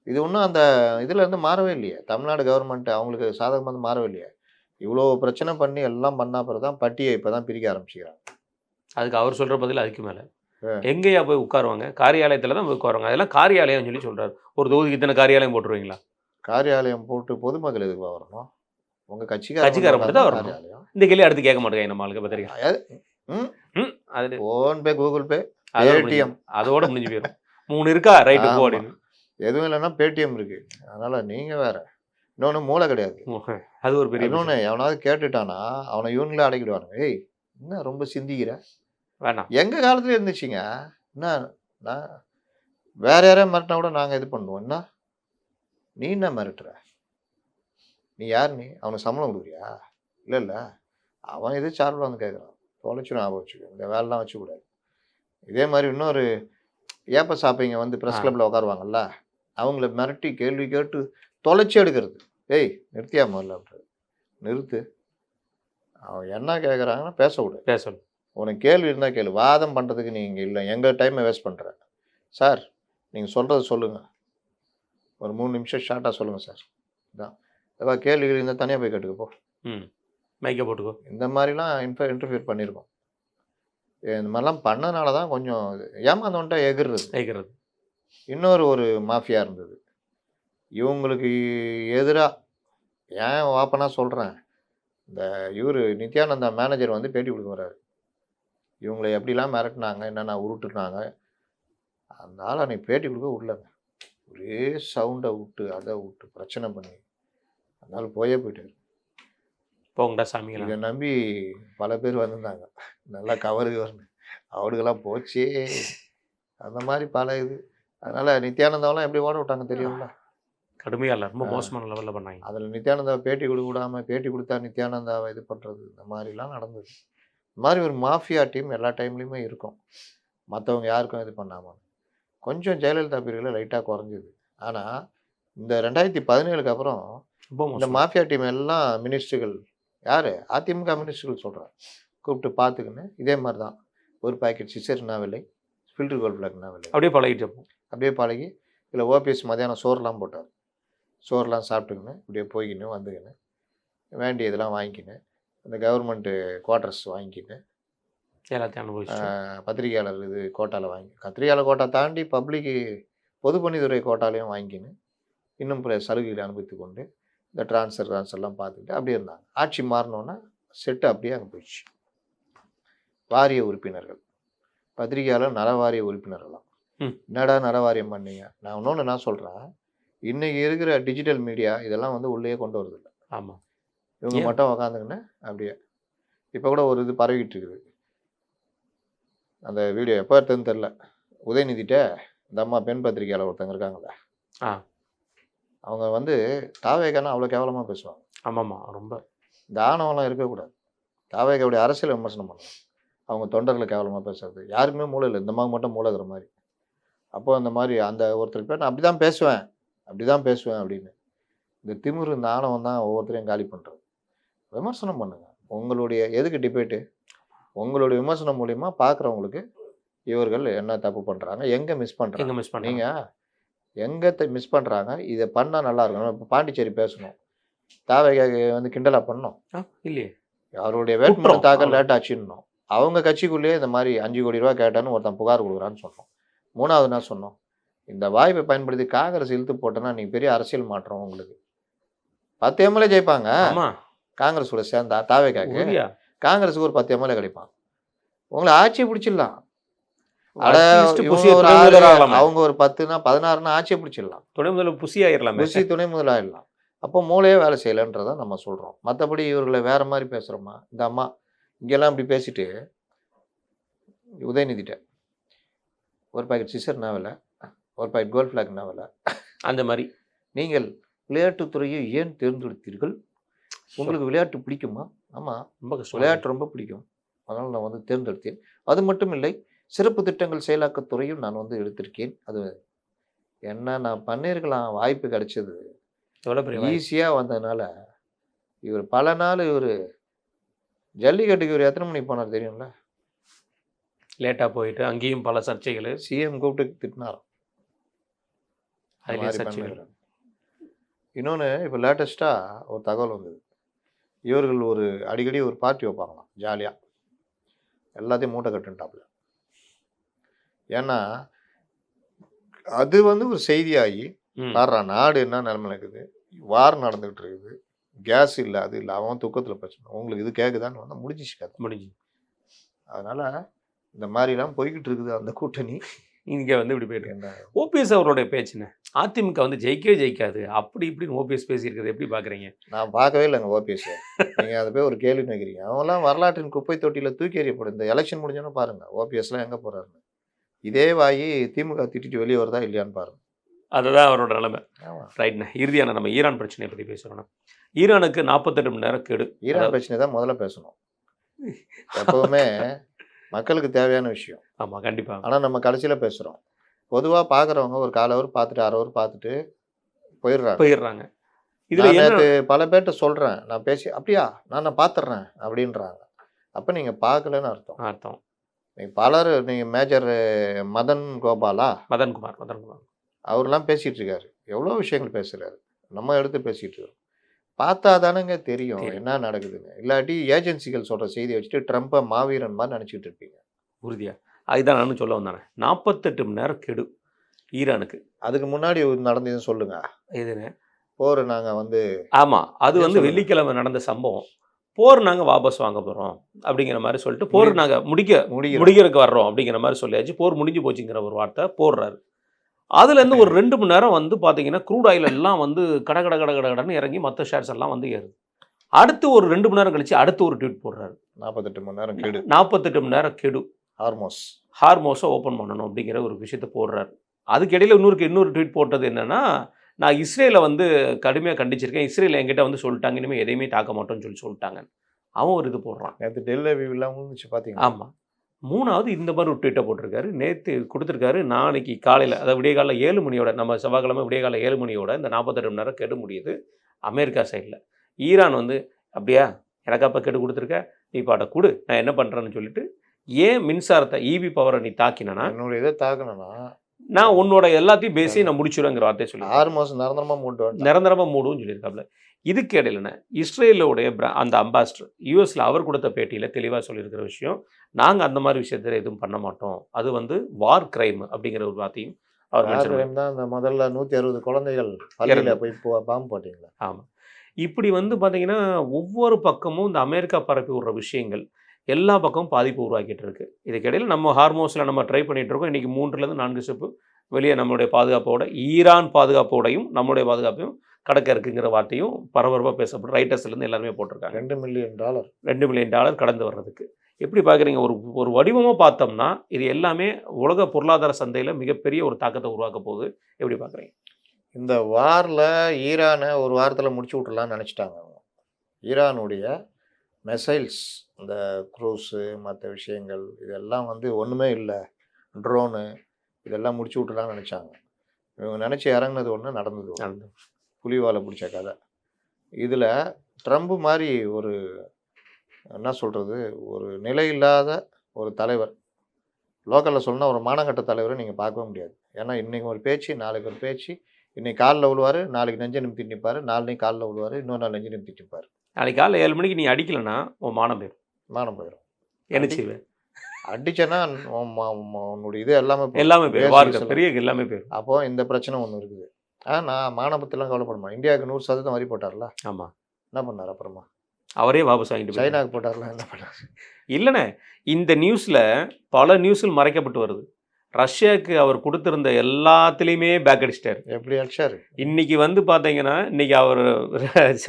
இது ஒன்றும் அந்த இதுலேருந்து மாறவே இல்லையே. தமிழ்நாடு கவர்மெண்ட் அவங்களுக்கு சாதகமாக வந்து மாறவே இல்லையே. இவ்வளோ பிரச்சனை பண்ணி எல்லாம் பண்ண அப்புறம் தான் பட்டியை இப்போ தான் பிரிக்க ஆரம்பிச்சுக்கிறாங்க. அதுக்கு அவர் சொல்கிற பதில் அதுக்கு மேலே ஆ. எங்கேயா போய் உட்காருவாங்க, காரியாலயத்தில் தான் போய் உட்காருவாங்க. அதெல்லாம் காரியாலயம்னு சொல்லி சொல்கிறார். ஒரு தொகுதிக்கு இத்தனை காரியாலயம் போட்டுருவீங்களா? காரியாலயம் போட்டு பொதுமக்கள் எதுக்கு வரணும்? உங்க கட்சிக்காரன் மட்டும் தான் வரணும். காரியாலயம். இந்த கேள்வி அடுத்து கேட்க மாட்டேங்க நம்ம ஆளுங்க பத்திரிக்கை. அது ஃபோன்பே, கூகுள் பே, அதோட பேடிஎம். அதோட முடிஞ்சு போயிடும். 3 இருக்கா ரைட்டு போ ஆமா. அப்படின்னு. எதுவும் இல்லைன்னா பேடிஎம் இருக்கு. அதனால நீங்க வேற. இன்னொன்னு மூளை கிடையாது. அது ஒரு பெரிய இன்னொன்னு எவனாவது கேட்டுட்டானா அவனை இவனுங்களே அடக்கிடுவானுங்க. ஏய் என்ன ரொம்ப சிந்திக்கிற? வேணாம். எங்க காலத்துல இருந்துச்சுங்க. என்ன நான் வேற யாரையும் மிரட்டினா கூட நாங்க இது பண்ணுவோம். என்ன நீ என்ன மிரட்டுற? நீ யார் நீ? அவனுக்கு சம்பளம் கொடுக்குறியா? இல்ல இல்ல. அவன் எது சார்பில் வந்து கேட்குறான். தொலைச்சு ஞாபகம் வச்சுக்கோ. இந்த வேலைலாம் வச்சுக்கூடாது. இதே மாதிரி இன்னொரு ஏப்ப சாப்பிங்க வந்து ப்ரெஸ் கிளப்பில் உட்காருவாங்கல்ல, அவங்கள மிரட்டி கேள்வி கேட்டு தொலைச்சி எடுக்கிறது. ஏய் நிறுத்தியா முதல்ல அப்படின்றது. நிறுத்து. அவன் என்ன கேட்குறாங்கன்னா பேசக்கூடாது. பேசணும். உனக்கு கேள்வி இருந்தால் கேளு. வாதம் பண்ணுறதுக்கு நீங்கள் இல்லை. எங்கள் டைமை வேஸ்ட் பண்ணுற. சார் நீங்கள் சொல்கிறத சொல்லுங்கள். ஒரு 3 நிமிஷம் ஷார்ட்டாக சொல்லுங்கள் சார். இதான் ஏதாவது கேள்விகள் இருந்தால் தனியாக போய் கேட்டுக்கப்போ. மைக்க போட்டுக்கோ. இந்த மாதிரிலாம் இன்டர்ஃபியர் பண்ணியிருக்கோம். இந்த மாதிரிலாம் பண்ணனால தான் கொஞ்சம் ஏமாந்தவன்ட்ட எகிறது. இன்னொரு மாஃபியா இருந்தது. இவங்களுக்கு எதிராக ஏன் வாப்பனா சொல்கிறேன், இந்த நித்யானந்தா மேனேஜர் வந்து பேட்டி கொடுக்க வர்றாரு. இவங்களை எப்படிலாம் மிரட்டினாங்க, என்னென்ன உருட்டுனாங்க. அதனால் அன்றைக்கி பேட்டி கொடுக்க விடலங்க. ஒரே சவுண்டை விட்டு அதை விட்டு பிரச்சனை பண்ணி அதனால போயிட்டார். போங்கடா சாமி. இதை நம்பி பல பேர் வந்திருந்தாங்க. நல்லா கவருக்கு வரணும். அவனுக்கெல்லாம் போச்சே. அந்த மாதிரி பல இது. அதனால் நித்யானந்தாவெல்லாம் எப்படி ஓட விட்டாங்க தெரியும்ல. கடுமையாக இல்லை, ரொம்ப மோசமான லெவலில் பண்ணாங்க. அதில் நித்யானந்தாவை பேட்டி கொடுக்க விடாமல் பேட்டி கொடுத்தா நித்யானந்தாவை இது பண்ணுறது, இந்த மாதிரிலாம் நடந்தது. இந்த மாதிரி ஒரு மாஃபியா டீம் எல்லா டைம்லேயுமே இருக்கும். மற்றவங்க யாருக்கும் இது பண்ணாமல் கொஞ்சம் ஜெயலலிதா பீரியடில் லைட்டாக குறைஞ்சிது. ஆனால் இந்த 2017க்கு அப்புறம் இந்த மாஃபியா டீம் எல்லாம் மினிஸ்டர்கள் யார் அதிமுக மினிஸ்டர்கள் சொல்கிறார் கூப்பிட்டு பார்த்துக்கின்னு இதே மாதிரி தான் ஒரு பாக்கெட் சிசர்னா விலை, ஃபில்டர் கோல்ட் பிளாக்னா விலை, அப்படியே பழகி இதில் ஓபிஎஸ் மதியானம் சோறுலாம் போட்டார். சோறுலாம் சாப்பிட்டுக்கின்னு இப்படியே போய்க்கின்னு வந்துக்கின்னு வேண்டிய இதெல்லாம் வாங்கிக்கின்னு இந்த கவர்மெண்ட்டு குவார்ட்டர்ஸ் வாங்கிக்கின்னு எல்லாத்தையும் அனுபவிச்சு பத்திரிகையாளர் இது கோட்டாவில் வாங்கி பத்திரிகையாளர் கோட்டா தாண்டி பப்ளிக்கு பொதுப்பணித்துறை கோட்டாலையும் வாங்கிக்கின்னு இன்னும் பிற சலுகைகளை அனுபவித்து கொண்டு இந்த ட்ரான்ஸ்ஃபர்லாம் பார்த்துக்கிட்டு அப்படியே இருந்தாங்க. ஆட்சி மாறினோன்னா செட்டு அப்படியே அங்கே போயிடுச்சு. வாரிய உறுப்பினர்கள் பத்திரிகையாளர் நலவாரிய உறுப்பினர்கள்லாம் என்னடா நலவாரியம் பண்ணீங்க? நான் இன்னொன்று நான் சொல்கிறேன், இன்றைக்கி இருக்கிற டிஜிட்டல் மீடியா இதெல்லாம் வந்து உள்ளே கொண்டு வருதில்லை. ஆமாம், இவங்க மட்டும் உக்காந்துக்கின்னு அப்படியே இப்போ கூட ஒரு இது பரவிக்கிட்டு இருக்குது. அந்த வீடியோ எப்போ எடுத்ததுன்னு தெரில. உதயநிதிட்ட இந்த அம்மா பெண் பத்திரிகையாளர் ஒருத்தங்க இருக்காங்களே, அவங்க வந்து தாவேகானா அவ்வளோ கேவலமாக பேசுவாங்க. ஆமாம்மா, ரொம்ப இந்த ஆணவம்லாம் இருக்கக்கூடாது. தாவேகாவுடைய அரசியல் விமர்சனம் பண்ணலாம். அவங்க தொண்டர்களை கேவலமாக பேசுறது யாருக்குமே மூளை இல்லை. இந்த மாதிரி மட்டும் மூளைகிற மாதிரி. அப்போது அந்த மாதிரி அந்த ஒருத்தர் பேர் நான் அப்படி தான் பேசுவேன் அப்படின்னு இந்த திமிரு இந்த ஆணவம் தான் ஒவ்வொருத்தரையும் காலி பண்ணுறது. விமர்சனம் பண்ணுங்கள். உங்களுடைய எதுக்கு டிபேட்டு? உங்களுடைய விமர்சனம் மூலிமா பார்க்குறவங்களுக்கு இவர்கள் என்ன தப்பு பண்ணுறாங்க, எங்கே மிஸ் பண்ணுறாங்க, நீங்கள் எங்கே மிஸ் பண்ணுறாங்க, இதை பண்ணால் நல்லா இருக்கும். இப்போ பாண்டிச்சேரி பேசணும், தாவேகாக்கு வந்து கிண்டலாக பண்ணோம் இல்லையே, அவருடைய வேட்புமனு தாக்கல் லேட் ஆச்சுன்னோம். அவங்க கட்சிக்குள்ளேயே இந்த மாதிரி 5 கோடி ரூபா கேட்டான்னு ஒருத்தன் புகார் கொடுக்குறான்னு சொன்னோம். 3வது என்ன சொன்னோம், இந்த வாய்ப்பை பயன்படுத்தி காங்கிரஸ் இழுத்து போட்டோன்னா நீங்கள் பெரிய அரசியல் மாற்றம் உங்களுக்கு 10 எம்எல்ஏ ஜெயிப்பாங்க. காங்கிரஸ் கூட சேர்ந்தா தாவேகாக்கு காங்கிரஸுக்கு ஒரு 10 எம்எல்ஏ கிடைப்பான். உங்களை ஆட்சியை பிடிச்சிடலாம். அவங்க ஒரு 10னா 16னா ஆட்சியை பிடிச்சிடலாம். துணை முதல்வர் துணை முதலாயிடலாம். அப்போ மூளையே வேலை செய்யலைன்றதான் நம்ம சொல்கிறோம். மற்றபடி இவர்களை வேற மாதிரி பேசுகிறோமா? இந்த அம்மா இங்கெல்லாம் இப்படி பேசிட்டு உதயநிதிட்ட ஒரு பாக்கெட் சிசர் நாவல, ஒரு பாக்கெட் கோல்ட் ஃபிளாக் நாவல, அந்த மாதிரி நீங்கள் விளையாட்டுத்துறையை ஏன் தேர்ந்தெடுத்தீர்கள்? உங்களுக்கு விளையாட்டு பிடிக்குமா? ஆமாம், ரொம்ப கஷ்டம். விளையாட்டு ரொம்ப பிடிக்கும், அதனால் நான் வந்து தேர்ந்தெடுத்தேன். அது மட்டும் இல்லை, சிறப்பு திட்டங்கள் செயலாக்கத்துறையும் நான் வந்து எடுத்திருக்கேன். அது என்ன நான் பண்ணியிருக்கலாம், வாய்ப்பு கிடைச்சது ஈஸியாக வந்ததுனால. இவர் பல நாள் இவர் ஜல்லிக்கட்டுக்கு இவர் எத்தனை மணிக்கு போனார் தெரியும்ல? லேட்டாக போயிட்டு அங்கேயும் பல சர்ச்சைகள். சிஎம் கூப்பிட்டு திட்டினார். இன்னொன்று இப்போ லேட்டஸ்ட்டாக ஒரு தகவல் வந்தது. இவர்கள் அடிக்கடி ஒரு பார்ட்டி வைப்பாங்களாம் ஜாலியாக. எல்லாத்தையும் மூட்டை கட்டுன்ட்டாப்புல. ஏன்னா அது வந்து ஒரு செய்தியாகி பாடுறா நாடு என்ன நிலைமையில இருக்குது, வார் நடந்துகிட்டு இருக்குது, கேஸ் இல்லை, அது இல்லை, அவன் துக்கத்தில் பிரச்சனை, உங்களுக்கு இது கேட்குதான்னு வந்தால் முடிஞ்சிச்சு கதை. முடிஞ்சு. அதனால இந்த மாதிரிலாம் போய்கிட்டு இருக்குது அந்த கூட்டணி. இங்கே வந்து இப்படி போயிட்டு ஓபிஎஸ் அவருடைய பேச்சுன்னு அதிமுக வந்து ஜெயிக்கவே ஜெயிக்காது அப்படி இப்படின்னு ஓபிஎஸ் பேசியிருக்கிறது எப்படி பார்க்குறீங்க? நான் பார்க்கவே இல்லைங்க ஓபிஎஸ். நீங்கள் அதை போய் ஒரு கேள்வி நினைக்கிறீங்க. அவங்களாம் வரலாற்றின் குப்பை தொட்டியில் தூக்கி எறியப்படும். இந்த எலெக்ஷன் முடிஞ்சோன்னு பாருங்கள் ஓபிஎஸ்லாம் எங்கே போகிறாருன்னு. இதே வாயி திமுக திட்டிட்டு வெளியே வருதா இல்லையான்னு பாருங்கள். அதுதான் அவரோட நிலைமை. ரைட்ண்ணா, இறுதியான நம்ம ஈரான் பிரச்சனையை பற்றி பேசுகிறோம். ஈரானுக்கு 48 மணி நேரம் கெடு. ஈரான் பிரச்சனை தான் முதல்ல பேசணும். எப்போவுமே மக்களுக்கு தேவையான விஷயம். ஆமாம், கண்டிப்பாக. ஆனால் நம்ம கடைசியில் பேசுகிறோம். பொதுவாக பார்க்குறவங்க ஒரு 1/4 ஹவர் பார்த்துட்டு 1/2 ஹவர் பார்த்துட்டு போயிடுறாங்க. இதில் நேற்று பல பேர்கிட்ட சொல்கிறேன், நான் பேசி அப்படியா நான் பார்த்துட்றேன் அப்படின்றாங்க. அப்போ நீங்கள் பார்க்கலன்னு அர்த்தம். நீங்கள் பலர், நீங்கள் மேஜர் மதன் குமார் அவர்லாம் பேசிகிட்டு இருக்காரு, எவ்வளோ விஷயங்கள் பேசுகிறாரு, நம்ம எடுத்து பேசிகிட்டு இருக்கோம். பார்த்தா தானேங்க தெரியும் என்ன நடக்குதுன்னு. இல்லாட்டி ஏஜென்சிகள் சொல்கிற செய்தியை வச்சுட்டு ட்ரம்ப்பை மாவீரன் மாதிரி நினச்சிட்டு இருப்பீங்க. உறுதியாக அதுதான் நானும் சொல்ல வந்தானே. 48 மணி நேரம் கெடு ஈரானுக்கு. அதுக்கு முன்னாடி நடந்ததுன்னு சொல்லுங்க. எதுன்னு போர் நாங்கள் வந்து ஆமாம், அது வந்து வெள்ளிக்கிழமை நடந்த சம்பவம். போர் நாங்கள் வாபஸ் வாங்க போகிறோம் அப்படிங்கிற மாதிரி சொல்லிட்டு போர் நாங்கள் முடிக்கிறதுக்கு வர்றோம் அப்படிங்கிற மாதிரி சொல்லியாச்சு. போர் முடிஞ்சு போச்சுங்கிற ஒரு வார்த்தை போடுறாரு. அதுலேருந்து ஒரு 2 மணி நேரம் வந்து பார்த்தீங்கன்னா க்ரூட் ஆயில் எல்லாம் வந்து கடன்னு இறங்கி மற்ற ஷேர்ஸ் எல்லாம் வந்து ஏறுது. அடுத்து ஒரு 2 மணி நேரம் கழிச்சு அடுத்து ஒரு ட்வீட் போடுறாரு. 48 மணி நேரம் கெடு. 48 மணி நேரம் கெடு. ஹார்மோஸை ஓப்பன் பண்ணணும் அப்படிங்கிற ஒரு விஷயத்தை போடுறாரு. அதுக்கு இடையில் இன்னொரு ட்வீட் போட்டது என்னென்னா, நான் இஸ்ரேலை வந்து கடுமையாக கண்டிச்சிருக்கேன், இஸ்ரேல் என்கிட்ட வந்து சொல்லிட்டாங்க இனிமேல் எதையுமே தாக்க மாட்டோம்னு சொல்லிட்டாங்க. அவன் ஒரு இது போடுறான். நேற்று டெல்லிலாம் முடிச்சு பார்த்தீங்க. ஆமாம். 3வது இந்த மாதிரி ஒரு ட்வீட்டை போட்டிருக்காரு. நேற்று கொடுத்துருக்காரு. நாளைக்கு காலையில், அதாவது விடிய காலையில் 7 மணியோட, நம்ம செவ்வாய்க்கிழமை விடிய காலையில் 7 மணியோட இந்த 48 மணி நேரம் கெடு முடியுது அமெரிக்கா சைடில். ஈரான் வந்து அப்படியா எனக்கு அப்போ கெடு கொடுத்துருக்க, நீ பாட்ட கொடு, நான் என்ன பண்ணுறேன்னு சொல்லிட்டு, ஏன் மின்சாரத்தை இவி பவரை நீ தாக்கினா என்னோட இதை தாக்கணும்னா நான் உன்னோட எல்லாத்தையும் பேசி நான் முடிச்சுடுங்கிற வார்த்தையை சொல்லி 6 மாதம் நிரந்தரமாக மூடுன்னு சொல்லியிருக்காப்புல. இதுக்கு இடையிலன இஸ்ரேலோடைய அந்த அம்பாசிடர் யூஎஸில் அவர் கொடுத்த பேட்டியில் தெளிவாக சொல்லியிருக்கிற விஷயம், நாங்கள் அந்த மாதிரி விஷயத்தில் எதுவும் பண்ண மாட்டோம், அது வந்து வார் கிரைம் அப்படிங்கிற ஒரு வார்த்தையும் அவர் தான். முதல்ல 160 குழந்தைகள் பள்ளியில் போய் பாம்பு போட்டிங்களா? ஆமாம். இப்படி வந்து பார்த்தீங்கன்னா ஒவ்வொரு பக்கமும் இந்த அமெரிக்கா பரப்பி விடுற விஷயங்கள் எல்லா பக்கமும் பாதிப்பு உருவாக்கிட்டு இருக்கு. இதுக்கிடையில் நம்ம ஹார்மோஸில் நம்ம ட்ரை பண்ணிகிட்டு இருக்கோம். இன்றைக்கி 3லேருந்து 4 ஸ்டெப்பு வெளியே நம்மளுடைய பாதுகாப்போட, ஈரான் பாதுகாப்போடையும் நம்மளுடைய பாதுகாப்பையும் கடக்க இருக்குங்கிற வார்த்தையும் பரபரப்பாக பேசப்படும். ரைட்டர்ஸ்லேருந்து எல்லாருமே போட்டிருக்காங்க. $2 மில்லியன் $2 மில்லியன் கடந்து வர்றதுக்கு. எப்படி பார்க்குறீங்க? ஒரு வடிவமாக பார்த்தோம்னா இது எல்லாமே உலக பொருளாதார சந்தையில் மிகப்பெரிய ஒரு தாக்கத்தை உருவாக்க போகுது. எப்படி பார்க்குறீங்க? இந்த வாரில் ஈரானை ஒரு வாரத்தில் முடிச்சு விட்றலான்னு நினச்சிட்டாங்க. ஈரானுடைய மிசைல்ஸ், இந்த க்ரூஸு, மற்ற விஷயங்கள் இதெல்லாம் வந்து ஒன்றுமே இல்லை, ட்ரோனு இதெல்லாம் முடிச்சு விட்றலான்னு நினச்சாங்க. இவங்க நினச்சி இறங்குனது ஒன்று, நடந்தது புலிவாலை பிடிச்ச கதை. இதில் ட்ரம்ப் மாதிரி ஒரு என்ன சொல்கிறது, ஒரு நிலை இல்லாத ஒரு தலைவர், லோக்கலில் சொன்னால் ஒரு மானங்கட்ட தலைவரை நீங்கள் பார்க்கவே முடியாது. ஏன்னா இன்றைக்கி ஒரு பேச்சு, நாளைக்கு ஒரு பேச்சு, இன்றைக்கி காலில் விழுவார், நாளைக்கு நெஞ்சை நிமித்தி நிற்பார், நாளைக்கு காலில் விழுவார், இன்னொரு நாள் நெஞ்சு நிமித்தி நிற்பார். நாளைக்கு காலைல 7 மணிக்கு நீ அடிக்கலைன்னா உன் மானம் போயிடும். என்ன செய்வேன்? அடிச்சேன்னா உன்னுடைய இது எல்லாமே பெரிய எல்லாமே போயிடும். அப்போது இந்த பிரச்சனை ஒன்று இருக்குது. நான் மானபத்திலாம் கவலைப்படுமா? இந்தியாவுக்கு 100% வரி போட்டார்ல. ஆமாம். என்ன பண்ணார் அப்புறமா? அவரே வாபஸ் வாங்கிட்டு சைனாவுக்கு போட்டார்ல, என்ன பண்ணார்? இல்லைண்ணே, இந்த நியூஸில் பல நியூஸில் மறைக்கப்பட்டு வருது. ரஷ்யாவுக்கு அவர் கொடுத்துருந்த எல்லாத்துலேயுமே பேக் அடிச்சிட்டார். எப்படி அடிச்சார்? இன்றைக்கி வந்து பார்த்தீங்கன்னா, இன்றைக்கி அவர்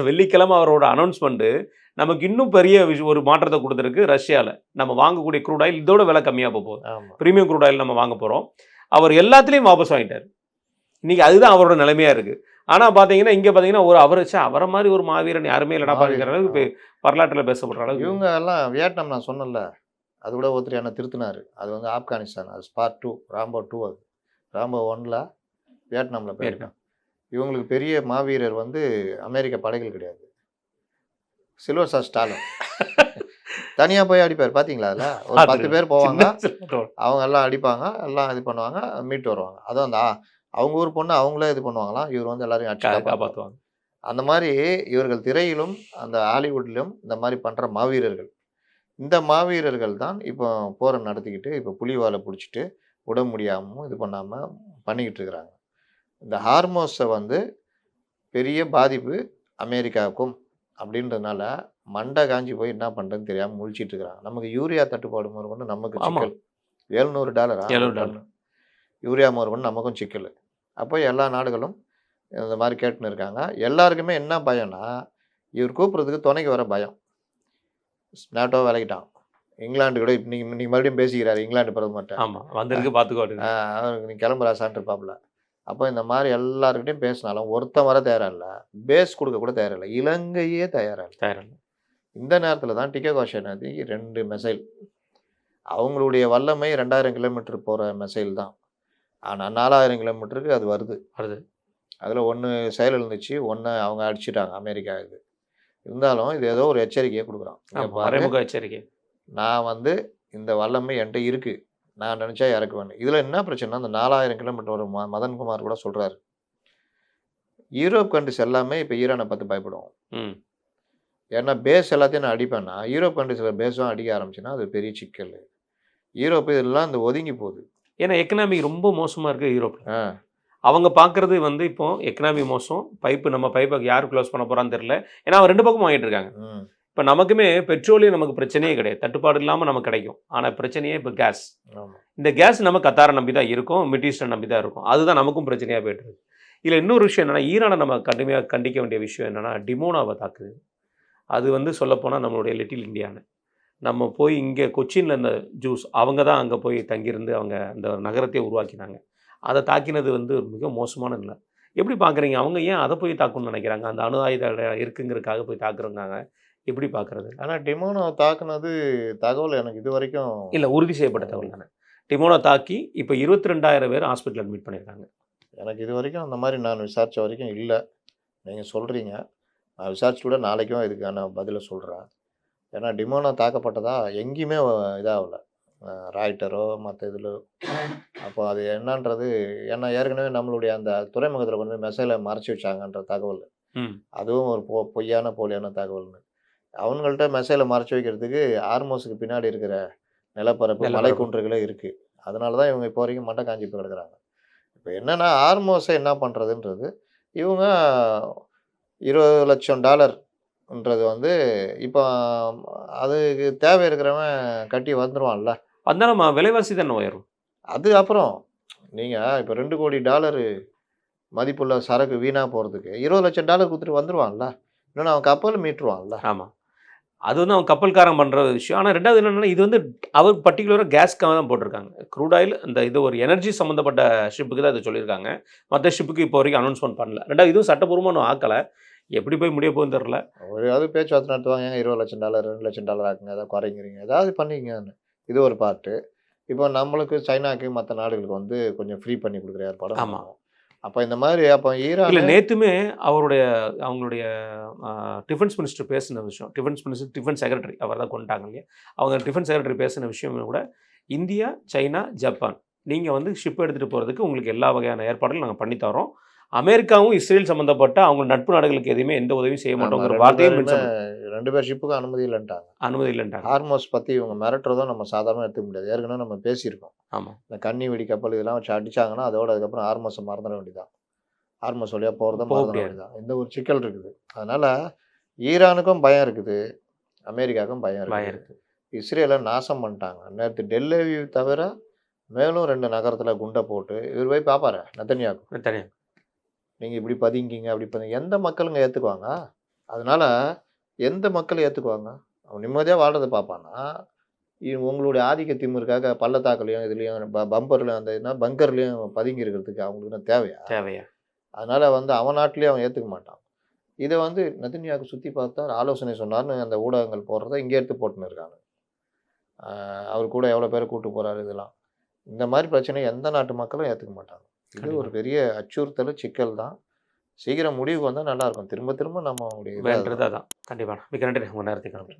வெள்ளிக்கிழமை அவரோட அனௌன்ஸ்மெண்ட்டு நமக்கு இன்னும் பெரிய ஒரு மாற்றத்தை கொடுத்துருக்கு. ரஷ்யாவில் நம்ம வாங்கக்கூடிய க்ரூட் ஆயில் இதோட விலை கம்மியாக போகுது. ப்ரீமியம் க்ரூட் ஆயில் நம்ம வாங்க போகிறோம். அவர் எல்லாத்துலேயும் வாபஸ் வாங்கிட்டார். இன்றைக்கி அதுதான் அவரோட நிலைமையாக இருக்குது. ஆனால் பார்த்தீங்கன்னா இங்கே பார்த்தீங்கன்னா அவரை மாதிரி ஒரு மாவீரன் யாருமே இல்லைடா பார்க்குற அளவுக்கு வரலாற்றில் பேசப்படுற அளவுக்கு இவங்க எல்லாம். வியட்நாம் நான் சொன்னல, அது கூட ஒருத்தர் என்ன திருத்தினார். அது வந்து ஆப்கானிஸ்தான், அது ஸ்பாட் 2, ராம்போ 2. அது ராம்போ 1ல் வியட்நாமில் போயிருக்கான். இவங்களுக்கு பெரிய மாவீரர் வந்து அமெரிக்க படைகள் கிடையாது, சில்வர் ஸ்டார் ஸ்டாலின். தனியாக போய் அடிப்பார். பார்த்தீங்களா? அதில் ஒரு 10 பேர் போவாங்க, அவங்க எல்லாம் அடிப்பாங்க, எல்லாம் இது பண்ணுவாங்க, மீட்டு வருவாங்க. அதுவும் அந்த அவங்க ஊர் பொண்ணு அவங்களே இது பண்ணுவாங்களாம், இவர் வந்து எல்லாரையும் அடிச்சு காப்பாற்றுவாங்க. அந்த மாதிரி இவர்கள் திரையிலும் அந்த ஹாலிவுட்லையும் இந்த மாதிரி பண்ணுற மாவீரர்கள். இந்த மாவீரர்கள் தான் இப்போ போரை நடத்திக்கிட்டு இப்போ புலிவாலை பிடிச்சிட்டு விட முடியாமல் இது பண்ணாமல் பண்ணிக்கிட்டு இருக்கிறாங்க. இந்த ஹார்மோஸை வந்து பெரிய பாதிப்பு அமெரிக்காவுக்கும் அப்படின்றதுனால மண்டை காஞ்சி போய் என்ன பண்ணுறதுன்னு தெரியாமல் முழிச்சிட்டு இருக்கிறாங்க. நமக்கு யூரியா தட்டுப்பாடு முதற்கொண்டு நமக்கு சிக்கல். $700 $700 யூரியா முதற்கொண்டு நமக்கும் சிக்கல். அப்போ எல்லா நாடுகளும் இந்த மாதிரி கேட்டுன்னு இருக்காங்க. எல்லாருக்குமே என்ன பயம்னா, இவர் கூப்பிட்றதுக்கு துணைக்கு வர பயம். நேட்டோ விலகிட்டான். இங்கிலாந்து கூட இன்னைக்கு மறுபடியும் பேசிக்கிறாரு இங்கிலாந்து பிரதமர்கிட்ட. ஆமாம் வந்திருக்கு பார்த்துக்கோ. அவருக்கு நீ கிளம்புறா சான்றிருப்பாப்புல. அப்போ இந்த மாதிரி எல்லாருக்கிட்டையும் பேசினாலும் ஒருத்தன் வர தயாராக இல்லை, பேஸ் கொடுக்க கூட தயாரில்லை, இலங்கையே தயாராக இல்லை. இந்த நேரத்தில் தான் டிகே கோஷனாதி 2 மிசைல், அவங்களுடைய வல்லமை 2000 கிலோமீட்டர் போகிற மிசைல் தான். ஆனால் 4000 கிலோமீட்டருக்கு அது வருது. அதில் 1 செயல் இருந்துச்சு, 1 அவங்க அடிச்சிட்டாங்க அமெரிக்கா. இது இருந்தாலும் இது ஏதோ ஒரு எச்சரிக்கையை கொடுக்குறான். மறைமுக எச்சரிக்கை. நான் வந்து இந்த வல்லமை என்கிட்ட இருக்குது, நான் நினச்சா இறக்குவேன். இதில் என்ன பிரச்சனைனா, அந்த 4000 கிலோமீட்டர் ஒரு மதன்குமார் கூட சொல்கிறாரு, யூரோப் கண்ட்ரிஸ் எல்லாமே இப்போ ஈரானை பார்த்து பயப்படுவோம். ஏன்னா பேஸ் எல்லாத்தையும் நான் அடிப்பேன்னா யூரோப் கண்ட்ரிஸில் பேஸும் அடிக்க ஆரம்பிச்சுன்னா அது பெரிய சிக்கல். யூரோப்பு இதெல்லாம் இந்த ஒதுங்கி போகுது. ஏன்னா எக்கனாமி ரொம்ப மோசமாக இருக்குது யூரோப்பில். அவங்க பார்க்குறது வந்து இப்போ எக்கனாமி மோசம், நம்ம பைப்பை யார் க்ளோஸ் பண்ண போகிறான்னு தெரியல. ஏன்னா அவன் 2 பக்கம் வாங்கிட்டு இருக்காங்க. இப்போ நமக்குமே பெட்ரோலியம் நமக்கு பிரச்சனையே கிடையாது, தட்டுப்பாடு இல்லாமல் நமக்கு கிடைக்கும். ஆனால் பிரச்சனையே இப்போ கேஸ். இந்த கேஸ் நம்ம கத்தாரை நம்பி தான் இருக்கும், மிட் ஈஸ்டர்ன் நம்பி தான் இருக்கும். அதுதான் நமக்கும் பிரச்சனையாக போய்ட்டு இருக்கு. இதில் இன்னொரு விஷயம் என்னென்னா, ஈரானை நம்ம கடுமையாக கண்டிக்க வேண்டிய விஷயம் என்னென்னா, டிமோனாவை தாக்குது. அது வந்து சொல்லப்போனால் நம்மளுடைய லிட்டில் இந்தியான்னு. நம்ம போய் இங்கே கொச்சினில் இந்த ஜூஸ் அவங்க தான் அங்கே போய் தங்கியிருந்து அவங்க அந்த நகரத்தையே உருவாக்கினாங்க. அதை தாக்கினது வந்து மிக மோசமான நிலை. எப்படி பார்க்குறீங்க? அவங்க ஏன் அதை போய் தாக்கணும்னு நினைக்கிறாங்க? அந்த அணு ஆயுதம் இருக்குங்கிறதுக்காக போய் தாக்குறாங்க. எப்படி பார்க்குறது? ஆனால் டிமோனோ தாக்குனது தகவல் எனக்கு இது வரைக்கும் இல்லை, உறுதி செய்யப்பட்ட தகவல் தானே. டிமோனோ தாக்கி இப்போ 22,000 பேர் ஹாஸ்பிட்டல் அட்மிட் பண்ணியிருக்காங்க. எனக்கு இது வரைக்கும் அந்த மாதிரி நான் விசாரித்த வரைக்கும் இல்லை. நீங்கள் சொல்கிறீங்க, நான் விசாரிச்சு கூட நாளைக்கும் இதுக்கான பதிலை சொல்கிறேன். ஏன்னா டிமோனோ தாக்கப்பட்டதா எங்கேயுமே இதாகல, ராய்ட்டரோ மற்ற இதில். அப்போ அது என்னன்றது, ஏன்னா ஏற்கனவே நம்மளுடைய அந்த துறைமுகத்தில் கொண்டு போய் மெசைலை மறைச்சி வச்சாங்கன்ற தகவல், அதுவும் ஒரு பொய்யான போலியான தகவல்னு. அவங்கள்ட்ட மெசைலை மறைச்சி வைக்கிறதுக்கு ஹார்மோஸுக்கு பின்னாடி இருக்கிற நிலப்பரப்பு மலை குன்றுகளே இருக்குது. அதனால தான் இவங்க இப்போ வரைக்கும் மண்டை காஞ்சி போய் கிடக்குறாங்க. இப்போ என்னென்னா ஹார்மோஸை என்ன பண்ணுறதுன்றது, இவங்க $20 லட்சம்ன்றது வந்து இப்போ அதுக்கு தேவை இருக்கிறவன் கட்டி வந்துடுவான்ல. வந்தால் நம்ம விலைவாசி தானே உயரும். அது அப்புறம் நீங்கள் இப்போ $2 கோடி மதிப்புள்ள சரக்கு வீணாக போகிறதுக்கு $20 லட்சம் கொடுத்துட்டு வந்துடுவான்ல. இன்னொன்று அவன் கப்பல் மீட்டுருவான்ல. ஆமாம், அது வந்து அவன் கப்பல்காரன் பண்ணுற விஷயம். ஆனால் ரெண்டாவது என்னென்னா, இது வந்து அவர் பர்டிகுலராக கேஸ்க்காக தான் போட்டிருக்காங்க. க்ரூட் ஆயில் அந்த இது ஒரு எனர்ஜி சம்மந்தப்பட்ட ஷிப்புக்கு தான் இதை சொல்லியிருக்காங்க. மற்ற ஷிப்புக்கு இப்போ வரைக்கும் அனௌன்ஸ்மெண்ட் பண்ணல. ரெண்டாவது இதுவும் சட்டப்பூர்வமாக ஆக்கலை. எப்படி போய் முடிய போகுதுன்னு தெரில. ஏதாவது பேச்சுவார்த்தை நடத்துவாங்க, $20 லட்சம் $2 லட்சம் ஆக்குங்க, ஏதாவது குறைங்கிறீங்க, ஏதாவது பண்ணிங்கன்னு. இது ஒரு பார்ட்டு. இப்போ நம்மளுக்கு சைனாக்கு மற்ற நாடுகளுக்கு வந்து கொஞ்சம் ஃப்ரீ பண்ணி கொடுக்குற ஏற்பாடு. ஆமாம். அப்போ இந்த மாதிரி அப்போ ஈரான் நேற்றுமே அவங்களுடைய டிஃபென்ஸ் மினிஸ்டர் பேசின விஷயம், டிஃபென்ஸ் செக்ரட்டரி அவர் தான் கொண்டாங்க இல்லையா, அவங்க டிஃபென்ஸ் செக்ரட்டரி பேசின விஷயம் கூட, இந்தியா, சைனா, ஜப்பான் நீங்கள் வந்து ஷிப் எடுத்துகிட்டு போகிறதுக்கு உங்களுக்கு எல்லா வகையான ஏற்பாடுகளும் நாங்கள் பண்ணித்தரோம். அமெரிக்காவும் இஸ்ரேல் சம்மந்தப்பட்ட அவங்க நட்பு நாடுகளுக்கு எதுவுமே எந்த உதவியும் செய்ய மாட்டோங்கிற வார்த்தையும் 2 பேர் ஷிப்புக்கு அனுமதி இல்லைன்ட்டாங்க. ஹார்மோஸ் பற்றி இவங்க மிரட்டுறதும் நம்ம சாதாரணமாக எடுத்துக்க முடியாது. ஏற்கனவே நம்ம பேசியிருக்கோம். ஆமாம், இந்த கன்னி வெடி கப்பல் இதெல்லாம் வச்சு அடித்தாங்கன்னா அதோட அதுக்கப்புறம் ஹார்மோஸை மறந்துட வேண்டியதான். ஹார்மோஸ் வழியாக போகிறத மறந்துட வேண்டியதான். இந்த ஒரு சிக்கல் இருக்குது. அதனால் ஈரானுக்கும் பயம் இருக்குது, அமெரிக்காவுக்கும் பயம் இருக்குது. இஸ்ரேலை நாசம் பண்ணிட்டாங்க. நேற்று டெல்லி தவிர மேலும் 2 நகரத்தில் குண்டை போட்டு இவர் போய் பார்ப்பாரு நெத்தன்யாகு. நீங்கள் இப்படி பதிங்கிங்க அப்படி பதிங்க, எந்த மக்களுங்க ஏற்றுக்குவாங்க? அதனால் எந்த மக்கள் ஏற்றுக்குவாங்க? அவன் நிம்மதியாக வாழ்றதை பார்ப்பான்னா, உங்களுடைய ஆதிக்க திமுருக்காக பள்ளத்தாக்குலையும் இதுலேயும் பம்பர்லையும் அந்த என்ன பங்கர்லேயும் பதுங்கி இருக்கிறதுக்கு அவங்களுக்கு தேவையா? அதனால் வந்து அவன் நாட்டிலேயே அவன் ஏற்றுக்க மாட்டான். இதை வந்து நெத்தன்யாகு சுற்றி பார்த்தா ஆலோசனை சொன்னார்னு அந்த ஊடகங்கள் போடுறத இங்கே எடுத்து போட்டுன்னு இருக்காங்க. அவர் கூட எவ்வளோ பேரை கூப்பிட்டு போகிறாரு. இதெல்லாம் இந்த மாதிரி பிரச்சனை எந்த நாட்டு மக்களும் ஏற்றுக்க மாட்டாங்க. இது ஒரு பெரிய அச்சுறுத்தல், சிக்கல் தான். சீக்கிரம் முடிவுக்கு வந்தால் நல்லாயிருக்கும். திரும்ப நம்ம வேண்டது அதான். கண்டிப்பாக. மிக நன்றி உங்கள் நேரத்துக்கு.